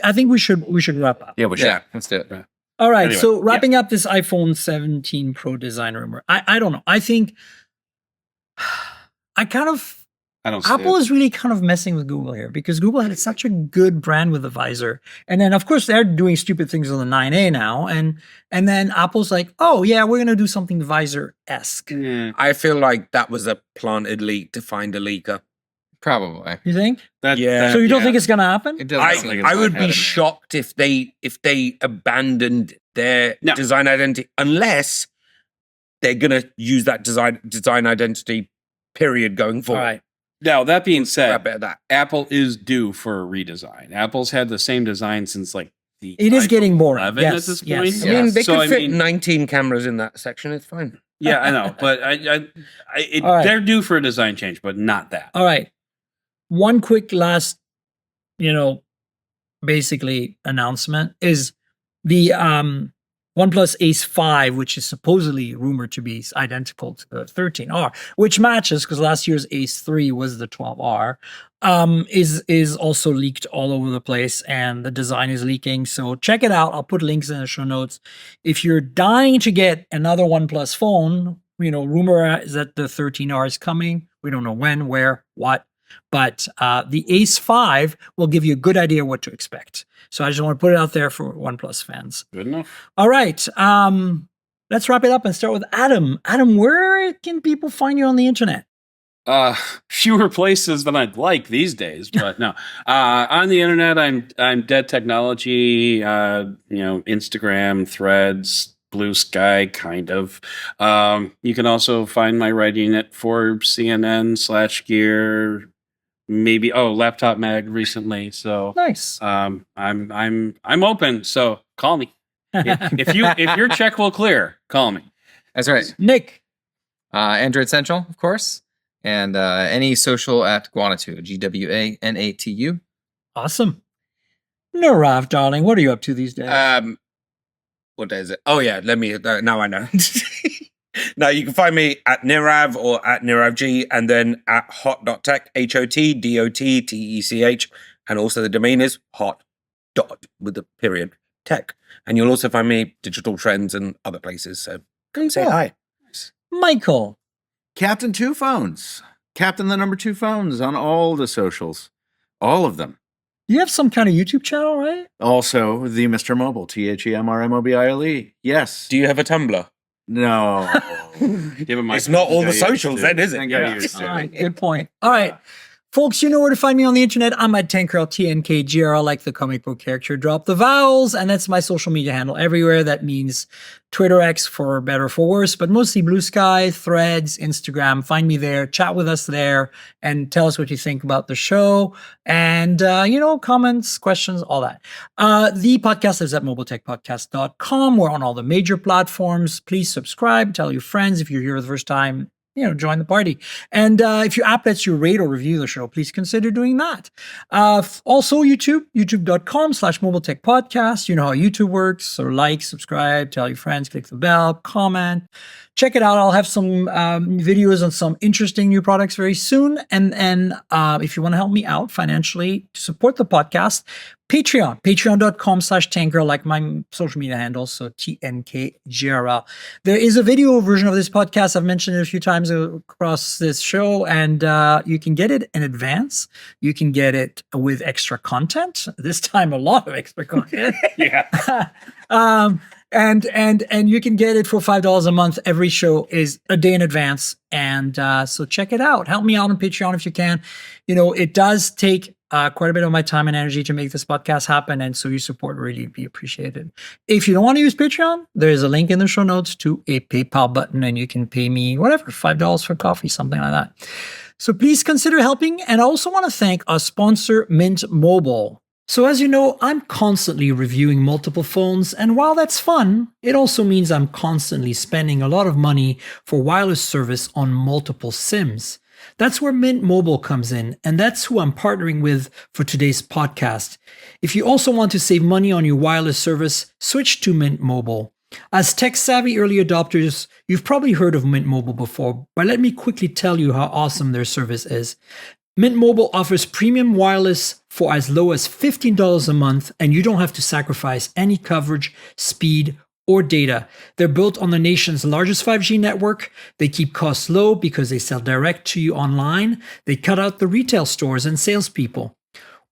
I think we should wrap up. Yeah, we should. Yeah, let's do it. All right. Anyway, So wrapping up this iPhone 17 Pro design rumor. I don't know. I think I don't see Apple it. is really kind of messing with Google here because Google had such a good brand with the visor. And then of course they're doing stupid things on the 9A now. And then Apple's like, oh yeah, we're gonna do something visor-esque. Yeah, I feel like that was a planted leak to find a leaker. Probably. You think? Yeah. So you don't yeah. think it's gonna happen? It doesn't seem like it's I would gonna be happen. shocked if they abandoned their No. design identity unless they're gonna use that design identity period going All forward. right. Now, that being I said, bet that. Apple is due for a redesign. Apple's had the same design since like the It is iPhone getting boring. 11 Yes, at this yes. point. I mean, they So, could I fit mean- 19 cameras in that section. It's fine. Yeah, I know, but All right. they're due for a design change, but not that. All right. One quick last, basically announcement is the OnePlus Ace 5, which is supposedly rumored to be identical to the 13R, which matches because last year's Ace 3 was the 12R, is also leaked all over the place and the design is leaking. So check it out. I'll put links in the show notes. If you're dying to get another OnePlus phone, rumor is that the 13R is coming. We don't know when, where, what. But the Ace 5 will give you a good idea what to expect. So I just want to put it out there for OnePlus fans. Good enough. All right. Let's wrap it up and start with Adam. Adam, where can people find you on the internet? Fewer places than I'd like these days, but no. On the internet, I'm Dead Technology. Instagram, Threads, Blue Sky, kind of. You can also find my writing at Forbes, CNN/Gear. Maybe Laptop Mag recently. So nice. I'm open. So call me if your check will clear. Call me. That's right. Nick. Android Central, of course. And any social at Guanatu, GWANATU. Awesome. Nirave, darling, what are you up to these days? What day is it? Oh yeah, let me. Now I know. Now you can find me at Nirav or at NiravG, and then at hot.tech, HOT.DOT.TECH, and also the domain is hot dot with the period tech, and you'll also find me digital trends and other places. So come say hi, Michael. Captain 2 Phones. Captain the number 2 phones on all the socials. All of them. You have some kind of YouTube channel, right? Also, the Mr. Mobile. THEMRMOBILE. Yes. Do you have a Tumblr? No. It's not all the socials then, is it? Yeah. All right, good point. All right. Folks, you know where to find me on the internet. I'm at Tankrel, TNKGRL, like the comic book character. Drop the vowels, and that's my social media handle everywhere. That means Twitter X for better or for worse, but mostly Blue Sky, Threads, Instagram. Find me there, chat with us there, and tell us what you think about the show. And, comments, questions, all that. The podcast is at mobiletechpodcast.com. We're on all the major platforms. Please subscribe, tell your friends if you're here for the first time. Join the party. And if your app lets you rate or review the show, please consider doing that. Also, youtube.com/mobiletechpodcast. You know how YouTube works. So like, subscribe, tell your friends, click the bell, comment. Check it out. I'll have some videos on some interesting new products very soon. And if you want to help me out financially to support the podcast, patreon.com/Tankrel, like my social media handle, so TNKGRL. There is a video version of this podcast. I've mentioned it a few times across this show, and you can get it in advance. You can get it with extra content. This time, a lot of extra content. Yeah. And you can get it for $5 a month. Every show is a day in advance. And so check it out. Help me out on Patreon if you can. It does take quite a bit of my time and energy to make this podcast happen. And so your support really be appreciated. If you don't want to use Patreon, there is a link in the show notes to a PayPal button, and you can pay me whatever, $5 for coffee, something like that. So please consider helping. And I also want to thank our sponsor, Mint Mobile. So as you know, I'm constantly reviewing multiple phones, and while that's fun, it also means I'm constantly spending a lot of money for wireless service on multiple SIMs. That's where Mint Mobile comes in, and that's who I'm partnering with for today's podcast. If you also want to save money on your wireless service, switch to Mint Mobile. As tech-savvy early adopters, you've probably heard of Mint Mobile before, but let me quickly tell you how awesome their service is. Mint Mobile offers premium wireless for as low as $15 a month, and you don't have to sacrifice any coverage, speed, or data. They're built on the nation's largest 5G network. They keep costs low because they sell direct to you online. They cut out the retail stores and salespeople.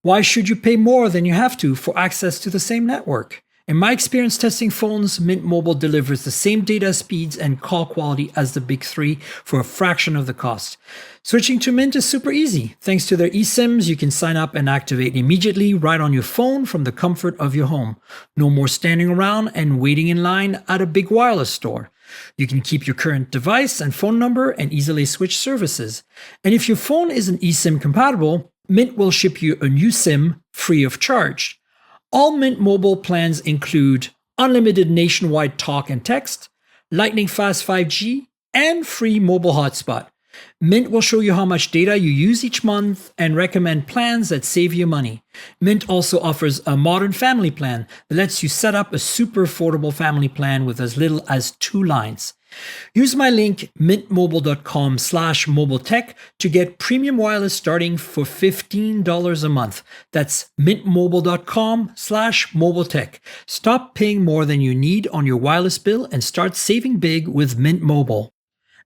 Why should you pay more than you have to for access to the same network? In my experience testing phones, Mint Mobile delivers the same data speeds and call quality as the big three for a fraction of the cost. Switching to Mint is super easy. Thanks to their eSIMs, you can sign up and activate immediately right on your phone from the comfort of your home. No more standing around and waiting in line at a big wireless store. You can keep your current device and phone number and easily switch services. And if your phone isn't eSIM compatible, Mint will ship you a new SIM free of charge. All Mint Mobile plans include unlimited nationwide talk and text, lightning fast 5G, and free mobile hotspot. Mint will show you how much data you use each month and recommend plans that save you money. Mint also offers a modern family plan that lets you set up a super affordable family plan with as little as 2 lines. Use my link mintmobile.com/mobiletech to get premium wireless starting for $15 a month. That's mintmobile.com/mobiletech. Stop paying more than you need on your wireless bill and start saving big with Mint Mobile.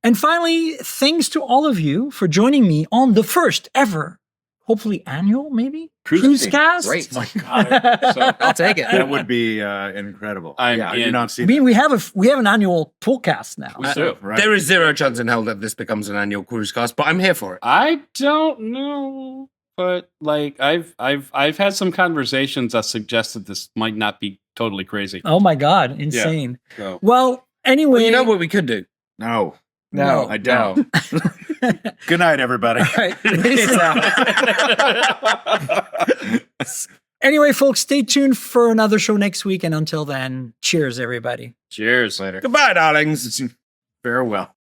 And finally, thanks to all of you for joining me on the first ever, hopefully annual, maybe Cruisecast. Great. My God, So I'll take it. that would be incredible. I'm I do in. not I see. mean, we have an annual Toolcast now. We do. Right. There is zero chance in hell that this becomes an annual cruise cast, but I'm here for it. I don't know, but like I've had some conversations that suggested this might not be totally crazy. Oh my God, insane. So Well, anyway, Well, you know what we could do? No, No, I don't. Good night, everybody. All right. Anyway, folks, stay tuned for another show next week. And until then, cheers, everybody. cheers. Later. Goodbye, darlings. Farewell.